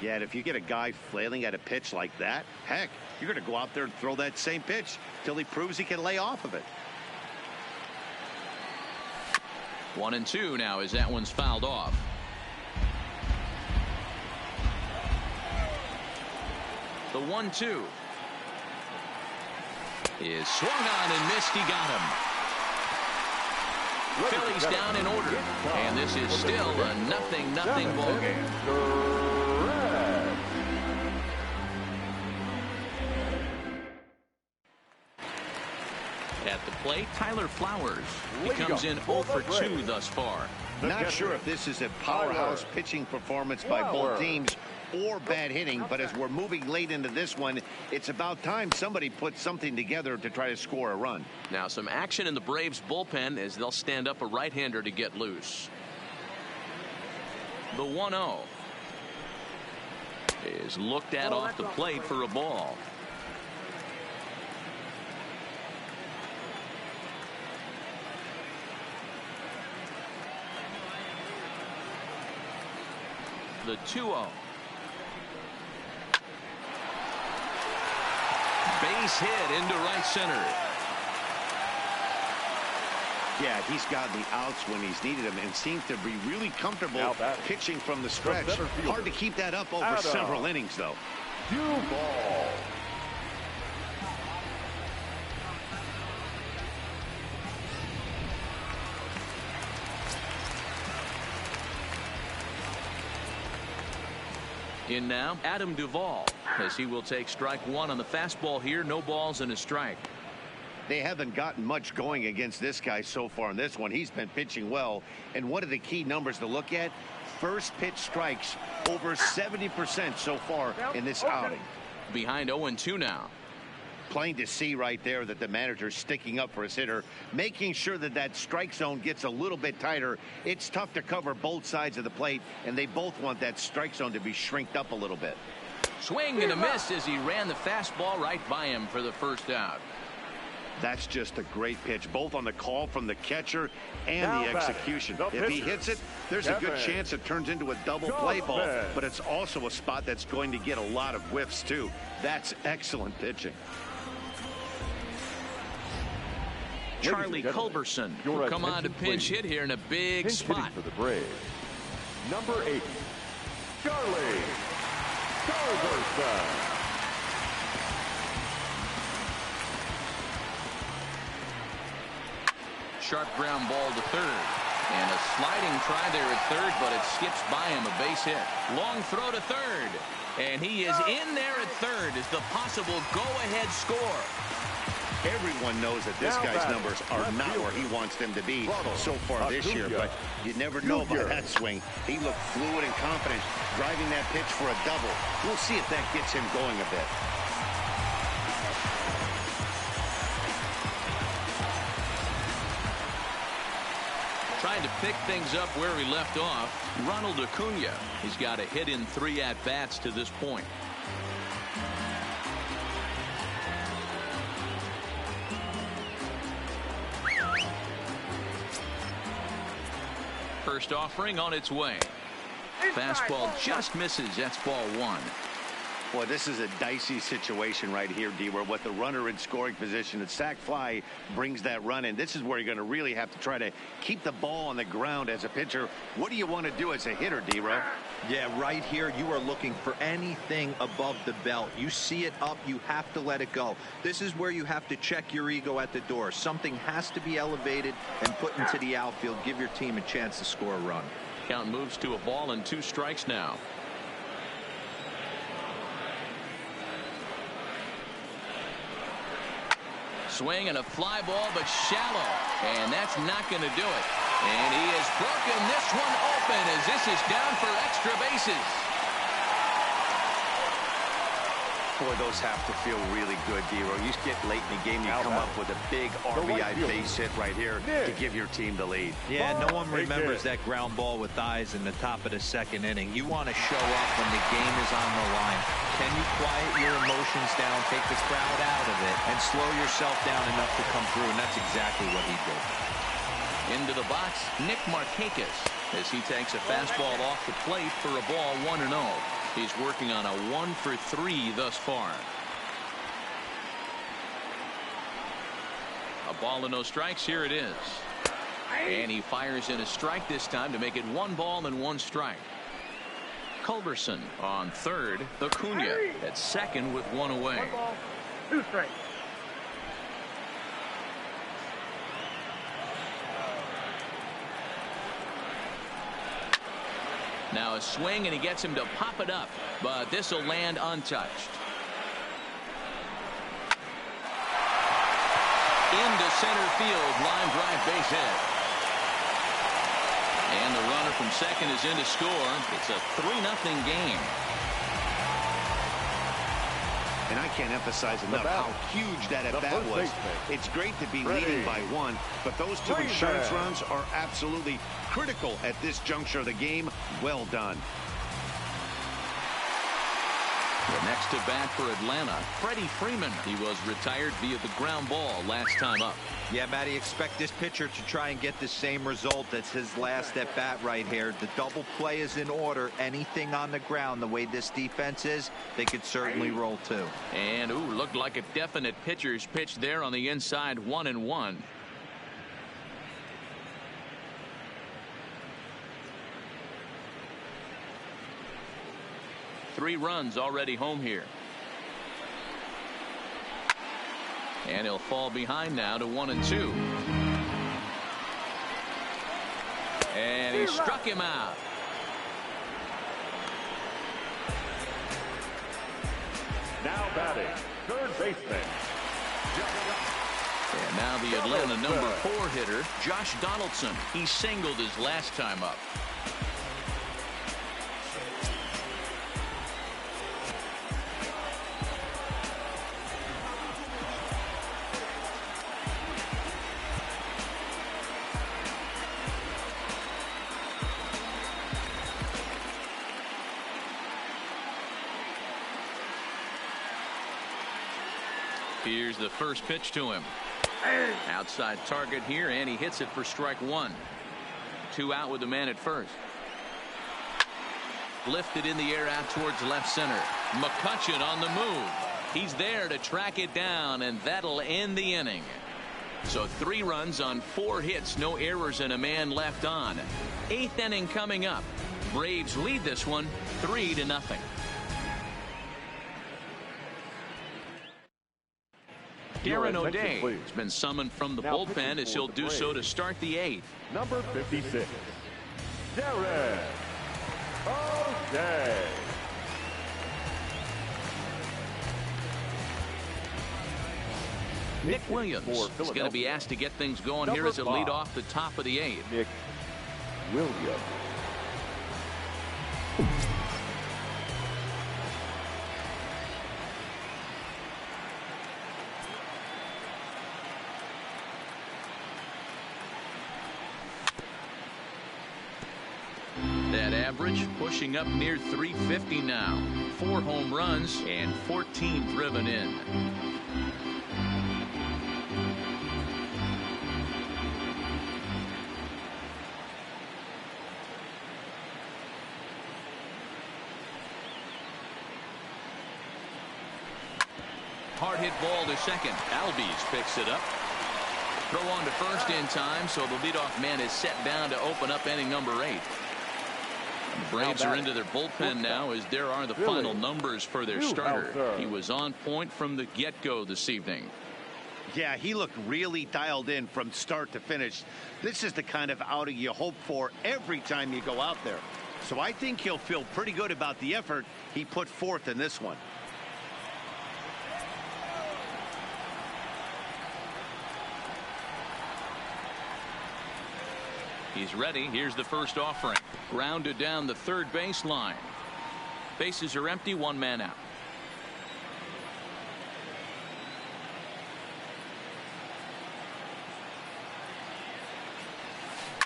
Yeah, and if you get a guy flailing at a pitch like that, heck, you're going to go out there and throw that same pitch till he proves he can lay off of it. 1-2 now as that one's fouled off. The 1-2 is swung on and missed. He got him. Phillies down in order, and this is still a 0-0 ball game. At the plate, Tyler Flowers. He comes in 0 for 2 thus far. Not sure if this is a powerhouse pitching performance by both teams or bad hitting, but as we're moving late into this one, it's about time somebody puts something together to try to score a run. Now some action in the Braves bullpen as they'll stand up a right-hander to get loose. The 1-0 is looked at off the plate for a ball. The 2-0. Base hit into right center. Yeah, he's gotten the outs when he's needed them and seems to be really comfortable pitching from the stretch. Hard to keep that up over several innings, though. Ball. In now, Adam Duvall, as he will take strike one on the fastball here. No balls and a strike. They haven't gotten much going against this guy so far in this one. He's been pitching well, and one of the key numbers to look at, first pitch strikes over 70% so far in this outing. Behind 0-2 now. Plain to see right there that the manager's sticking up for his hitter, making sure that that strike zone gets a little bit tighter. It's tough to cover both sides of the plate, and they both want that strike zone to be shrinked up a little bit. Swing and a miss as he ran the fastball right by him for the first out. That's just a great pitch, both on the call from the catcher and the execution. If he hits it, there's a good chance it turns into a double play ball, but it's also a spot that's going to get a lot of whiffs too. That's excellent pitching. Charlie Culberson will come on to pinch hit here in a big spot. For the Braves, number 8, Charlie Culberson. Sharp ground ball to third. And a sliding try there at third, but it skips by him, a base hit. Long throw to third. And he is in there at third as the possible go-ahead score. Everyone knows that this guy's numbers are not where he wants them to be so far this year, but you never know by that swing. He looked fluid and confident, driving that pitch for a double. We'll see if that gets him going a bit. Trying to pick things up where he left off, Ronald Acuna. He's got a hit in 3 at-bats to this point. First offering on its way. Fastball just misses. That's ball 1. Boy, this is a dicey situation right here, D, where with the runner in scoring position, a sac fly brings that run in. This is where you're going to really have to try to keep the ball on the ground as a pitcher. What do you want to do as a hitter, D-Row? Yeah, right here, you are looking for anything above the belt. You see it up, you have to let it go. This is where you have to check your ego at the door. Something has to be elevated and put into the outfield. Give your team a chance to score a run. Count moves to a ball and 2 strikes now. Swing and a fly ball, but shallow. And that's not going to do it. And he has broken this one open as this is down for extra bases. Boy, those have to feel really good, D-Row. You get late in the game, you come up with a big RBI base hit right here to give your team the lead. Yeah, no one remembers that ground ball with eyes in the top of the second inning. You want to show up when the game is on the line. Can you quiet your emotions down, take the crowd out of it, and slow yourself down enough to come through? And that's exactly what he did. Into the box, Nick Markakis, as he takes a fastball off the plate for a ball 1-0. He's working on a 1-for-3 thus far. A ball and no strikes. Here it is. And he fires in a strike this time to make it 1 ball and 1 strike. Culberson on third. Acuna at second with 1 away. 1 ball, 2 strikes. Now a swing, and he gets him to pop it up, but this will land untouched. Into center field, line drive, base hit. And the runner from second is in to score. It's a 3-0 game. And I can't emphasize enough how huge that at-bat was. It's great to be leading by 1, but those 2 insurance runs are absolutely critical at this juncture of the game. Well done. The next to bat for Atlanta, Freddie Freeman. He was retired via the ground ball last time up. Yeah, Matty, expect this pitcher to try and get the same result as his last at bat right here. The double play is in order. Anything on the ground, the way this defense is, they could certainly roll 2. And looked like a definite pitcher's pitch there on the inside. 1-1. Three runs already home here. And he'll fall behind now to 1-2. And he struck him out. Now batting, third baseman. And now the Atlanta number 4 hitter, Josh Donaldson. He singled his last time up. Here's the first pitch to him. Outside target here, and he hits it for strike 1. 2 out with the man at first. Lifted in the air out towards left center. McCutchen on the move. He's there to track it down, and that'll end the inning. So 3 runs on 4 hits, no errors, and a man left on. 8th inning coming up. Braves lead this one 3-0. Darren O'Day has been summoned from the bullpen as he'll do so to start the 8th. Number 56, Darren O'Day. Nick Williams is going to be asked to get things going here as a lead off the top of the 8th. Nick Williams. That average pushing up near 350 now. 4 home runs and 14 driven in. Hard hit ball to second. Albies picks it up. Throw on to first in time, so the leadoff man is set down to open up inning number 8. The Braves are into their bullpen now, as there are the final numbers for their starter. He was on point from the get-go this evening. Yeah, he looked really dialed in from start to finish. This is the kind of outing you hope for every time you go out there. So I think he'll feel pretty good about the effort he put forth in this one. He's ready. Here's the first offering. Grounded down the third baseline. Bases are empty. 1 man out.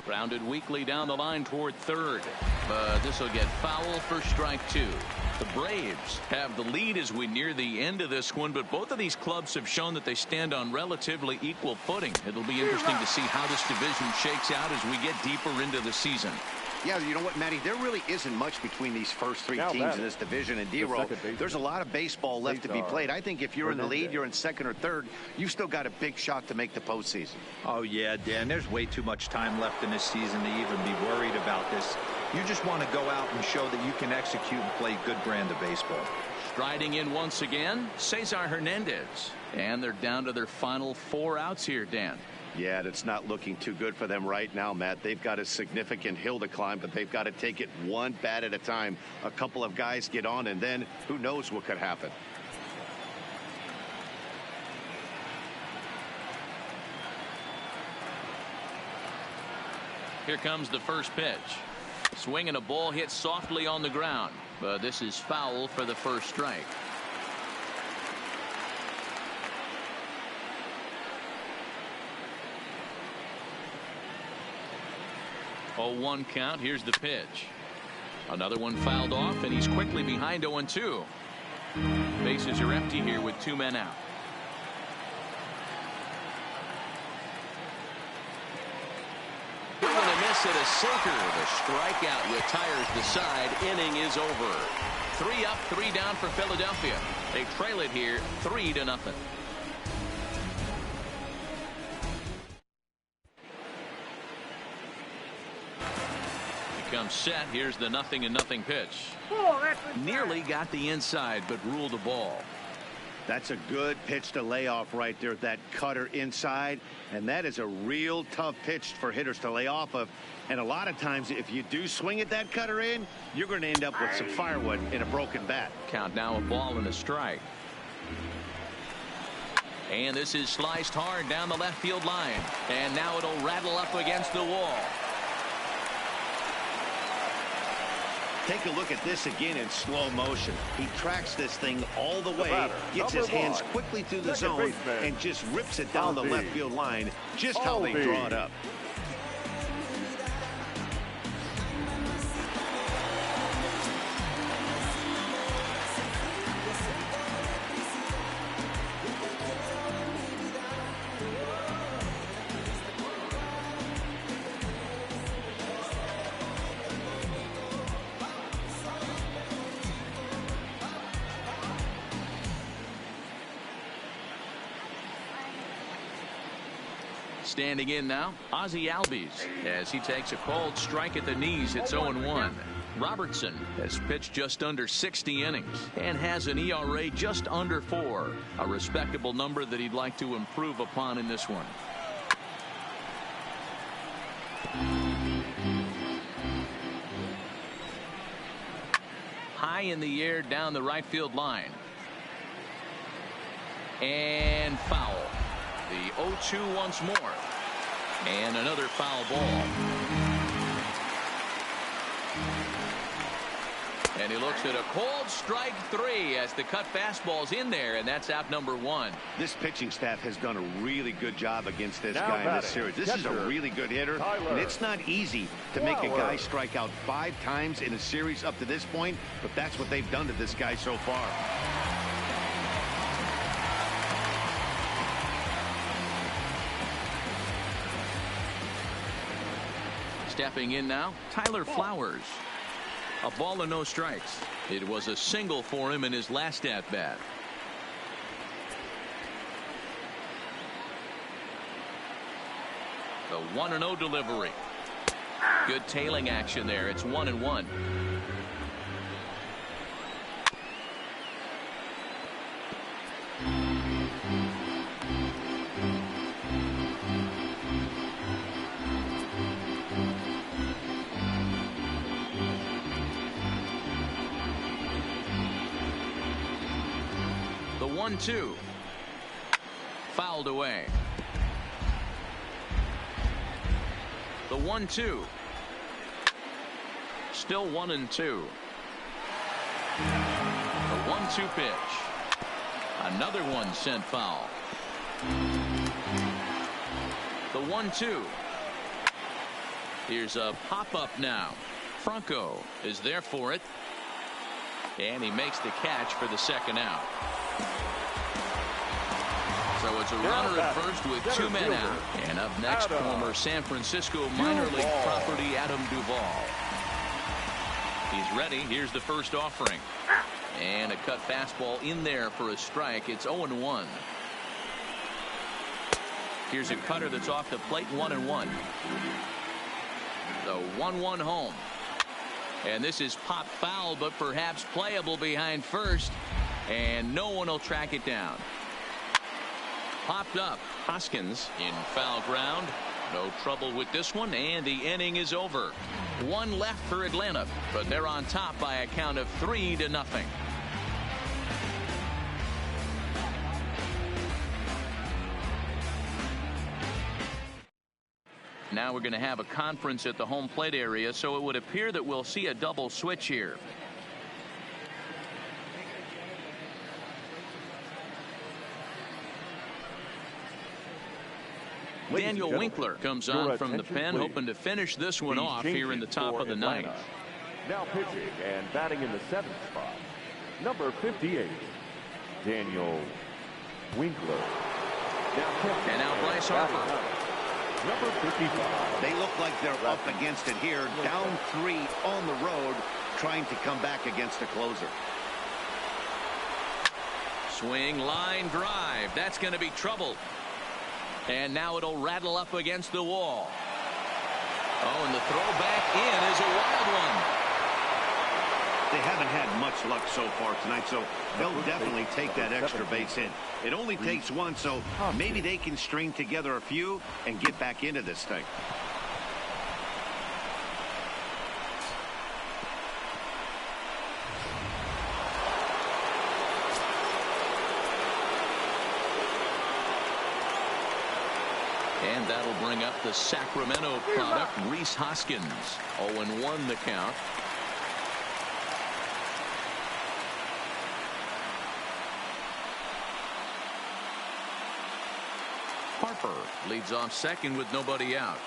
Grounded weakly down the line toward third. But this will get foul for strike two. The Braves have the lead as we near the end of this one, but both of these clubs have shown that they stand on relatively equal footing. It'll be interesting to see how this division shakes out as we get deeper into the season. Yeah, you know what, Matty? There really isn't much between these first three teams in this division. And D-Row, there's a lot of baseball left to be played. I think if you're in the lead, you're in second or third, you've still got a big shot to make the postseason. Oh, yeah, Dan, there's way too much time left in this season to even be worried about this. You just want to go out and show that you can execute and play good brand of baseball. Striding in once again, Cesar Hernandez. And they're down to their final 4 outs here, Dan. Yeah, that's not looking too good for them right now, Matt. They've got a significant hill to climb, but they've got to take it one bat at a time. A couple of guys get on, and then who knows what could happen. Here comes the first pitch. Swinging a ball hit softly on the ground, but this is foul for the first strike. Oh, 1 count. Here's the pitch. Another one fouled off, and he's quickly behind 0-2. Bases are empty here with 2 men out. Swing and a miss at a sinker. The strikeout retires the side. Inning is over. 3 up, 3 down for Philadelphia. They trail it here 3-0. Comes set. Here's the 0-0 pitch. Nearly got the inside, but ruled the ball. That's a good pitch to lay off right there. That cutter inside, and that is a real tough pitch for hitters to lay off of. And a lot of times, if you do swing at that cutter in, you're going to end up with some firewood in a broken bat. Count now, a ball and a strike. And this is sliced hard down the left field line. And now it'll rattle up against the wall. Take a look at this again in slow motion. He tracks this thing all the way, gets his hands quickly through the zone, and just rips it down the left field line, just how they draw it up. Standing in now, Ozzie Albies, as he takes a called strike at the knees. It's 0-1. Robertson has pitched just under 60 innings and has an ERA just under 4, a respectable number that he'd like to improve upon in this one. High in the air down the right field line. And foul. The 0-2 once more. And another foul ball. And he looks at a cold strike 3 as the cut fastball's in there, and that's out number 1. This pitching staff has done a really good job against this guy in this series. This is a really good hitter, and it's not easy to make a guy strike out 5 times in a series up to this point, but that's what they've done to this guy so far. Stepping in now, Tyler Flowers. A ball and no strikes. It was a single for him in his last at bat. The 1-0 delivery. Good tailing action there. It's 1-1. The 1-2. Fouled away. The 1-2. Still 1-2. The 1-2 pitch. Another one sent foul. The 1-2. Here's a pop-up now. Franco is there for it. And he makes the catch for the second out. So it's a runner at first with 2 men out. And up next, former San Francisco minor league property Adam Duvall. He's ready. Here's the first offering. And a cut fastball in there for a strike. It's 0-1. Here's a cutter that's off the plate, 1-1. The 1-1 home. And this is popped foul, but perhaps playable behind first. And no one will track it down. Popped up. Hoskins in foul ground. No trouble with this one, and the inning is over. 1 left for Atlanta, but they're on top by a count of 3-0. Now we're going to have a conference at the home plate area, so it would appear that we'll see a double switch here. Daniel Winkler comes on from the pen, hoping to finish this one off here in the top of the ninth. Now pitching and batting in the 7th spot, number 58, Daniel Winkler. And now Bryce Harper. Number 55. They look like they're up against it here, down 3 on the road, trying to come back against a closer. Swing, line drive. That's going to be trouble. And now it'll rattle up against the wall. Oh, and the throw back in is a wild one. They haven't had much luck so far tonight, so they'll definitely take that extra base hit. It only takes 1, so maybe they can string together a few and get back into this thing. And that'll bring up the Sacramento product, Rhys Hoskins. 0-1 the count. Harper leads off second with nobody out.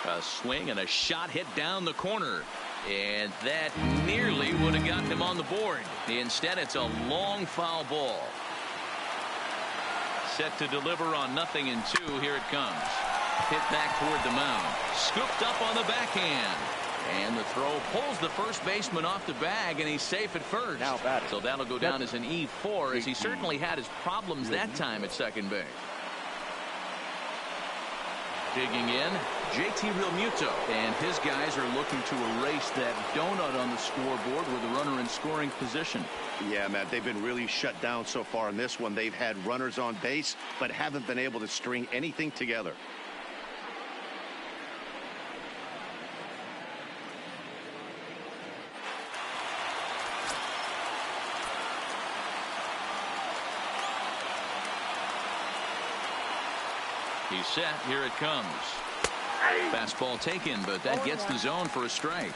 A swing and a shot hit down the corner. And that nearly would have gotten him on the board. Instead, it's a long foul ball. Set to deliver on 0-2. Here it comes. Hit back toward the mound. Scooped up on the backhand. And the throw pulls the first baseman off the bag, and he's safe at first. So that'll go down as an E4, as he certainly had his problems that time at second base. Digging in, JT Realmuto, and his guys are looking to erase that donut on the scoreboard with a runner in scoring position. Yeah, Matt, they've been really shut down so far in this one. They've had runners on base, but haven't been able to string anything together. He's set. Here it comes. Fastball taken, but that gets the zone for a strike.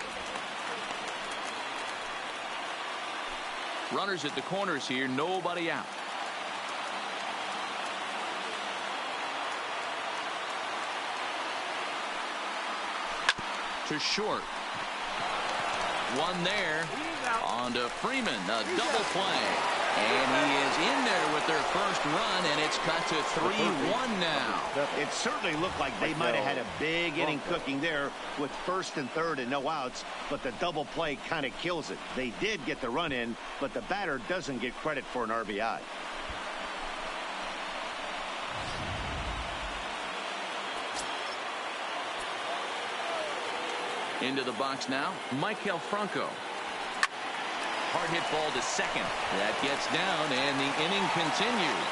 Runners at the corners here. Nobody out. To short. One there. On to Freeman. A double play. And he is in there with their first run, and it's cut to 3-1 now. It certainly looked like they might have had a big inning cooking there with first and third and no outs, but the double play kind of kills it. They did get the run in, but the batter doesn't get credit for an RBI. Into the box now, Maikel Franco. Hard hit ball to second. That gets down, and the inning continues.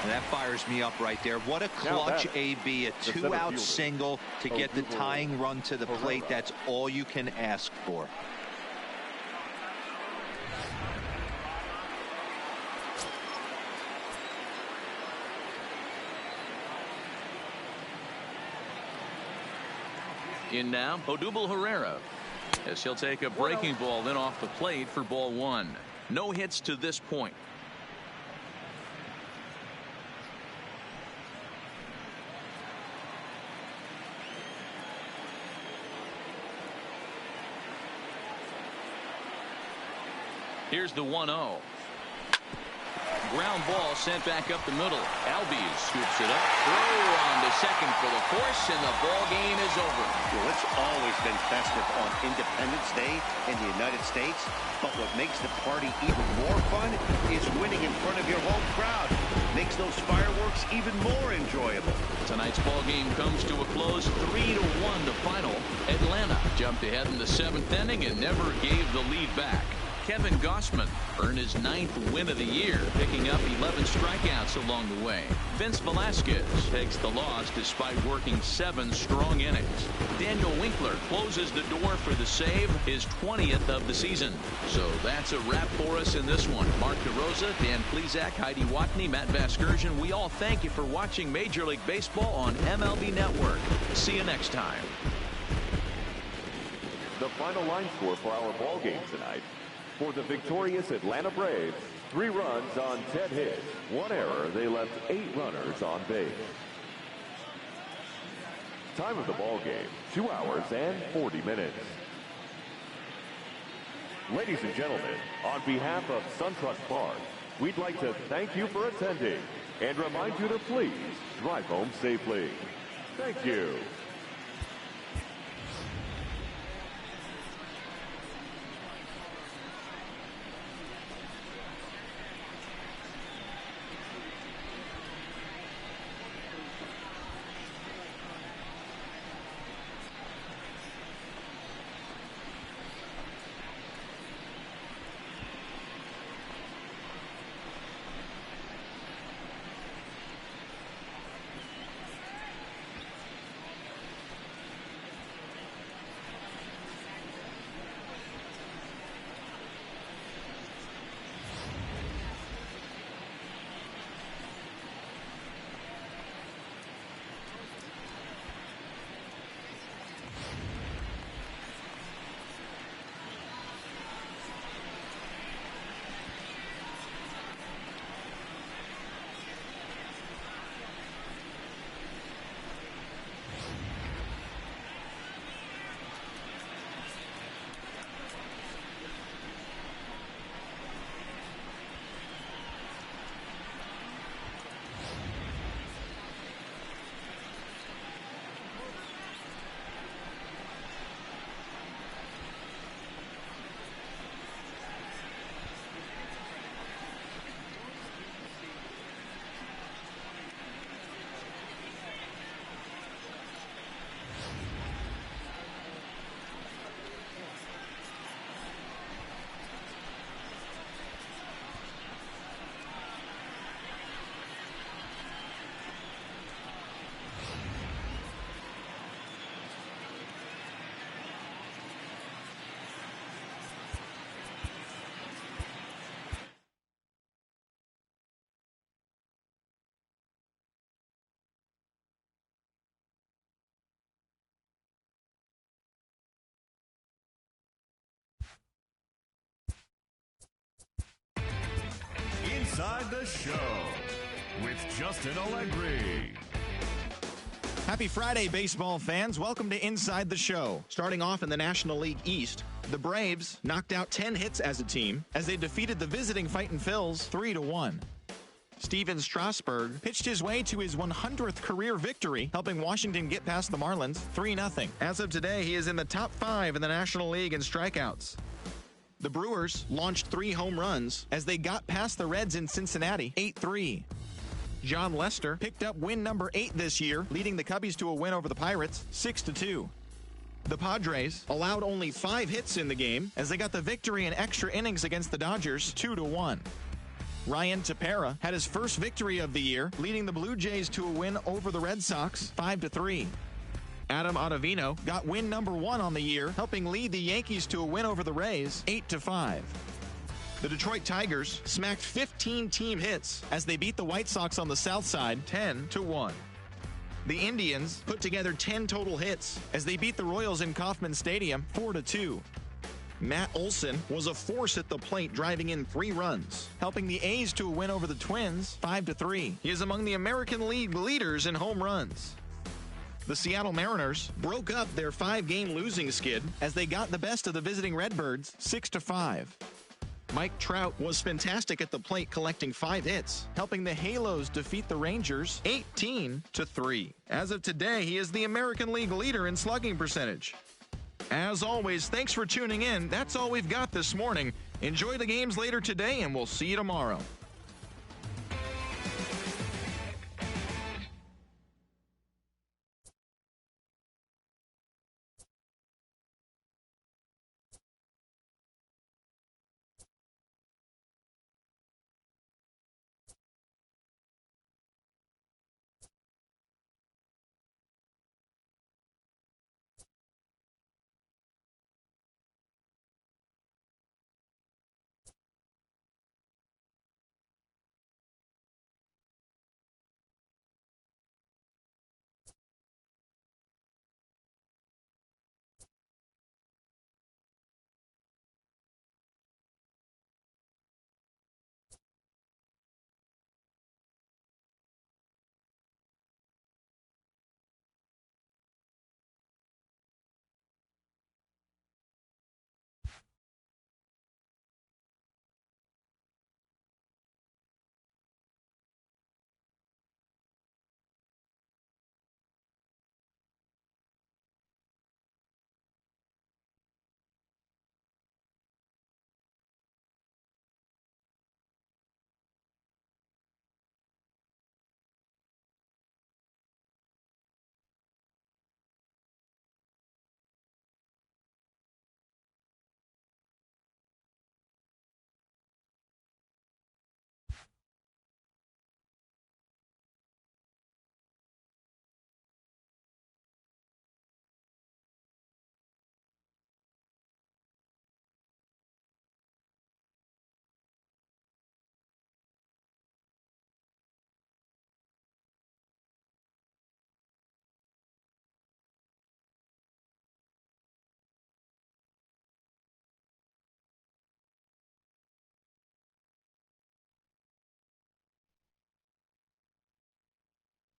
And that fires me up right there. What a clutch AB, a 2-out single to get the tying run to the plate. That's all you can ask for. In now, Odubel Herrera, as he'll take a breaking ball then off the plate for ball 1. No hits to this point. Here's the 1-0. Ground ball sent back up the middle. Albies scoops it up. Throw on to second for the force, and the ball game is over. Well, it's always been festive on Independence Day in the United States, but what makes the party even more fun is winning in front of your home crowd. Makes those fireworks even more enjoyable. Tonight's ball game comes to a close, 3-1 the final. Atlanta jumped ahead in the 7th inning and never gave the lead back. Kevin Gossman earned his 9th win of the year, picking up 11 strikeouts along the way. Vince Velasquez takes the loss despite working 7 strong innings. Daniel Winkler closes the door for the save, his 20th of the season. So that's a wrap for us in this one. Mark DeRosa, Dan Plesac, Heidi Watney, Matt Vasgersian, we all thank you for watching Major League Baseball on MLB Network. See you next time. The final line score for our ball game tonight. For the victorious Atlanta Braves, 3 runs on 10 hits, 1 error. They left 8 runners on base. Time of the ball game, 2 hours and 40 minutes. Ladies and gentlemen, on behalf of SunTrust Park, we'd like to thank you for attending and remind you to please drive home safely. Thank you. Inside the Show with Justin Allegri. Happy Friday, baseball fans. Welcome to Inside the Show. Starting off in the National League East, the Braves knocked out 10 hits as a team as they defeated the visiting Fightin' Phils 3-1. Steven Strasburg pitched his way to his 100th career victory, helping Washington get past the Marlins 3-0. As of today, he is in the top 5 in the National League in strikeouts. The Brewers launched 3 home runs as they got past the Reds in Cincinnati 8-3. John Lester picked up win number 8 this year, leading the Cubbies to a win over the Pirates 6-2. The Padres allowed only 5 hits in the game as they got the victory in extra innings against the Dodgers 2-1. Ryan Tepera had his first victory of the year, leading the Blue Jays to a win over the Red Sox 5-3. Adam Ottavino got win number 1 on the year, helping lead the Yankees to a win over the Rays 8-5. The Detroit Tigers smacked 15 team hits as they beat the White Sox on the South Side 10-1. The Indians put together 10 total hits as they beat the Royals in Kauffman Stadium 4-2. Matt Olson was a force at the plate, driving in 3 runs, helping the A's to a win over the Twins 5-3. He is among the American League leaders in home runs. The Seattle Mariners broke up their 5-game losing skid as they got the best of the visiting Redbirds 6-5. Mike Trout was fantastic at the plate, collecting 5 hits, helping the Halos defeat the Rangers 18-3. As of today, he is the American League leader in slugging percentage. As always, thanks for tuning in. That's all we've got this morning. Enjoy the games later today, and we'll see you tomorrow.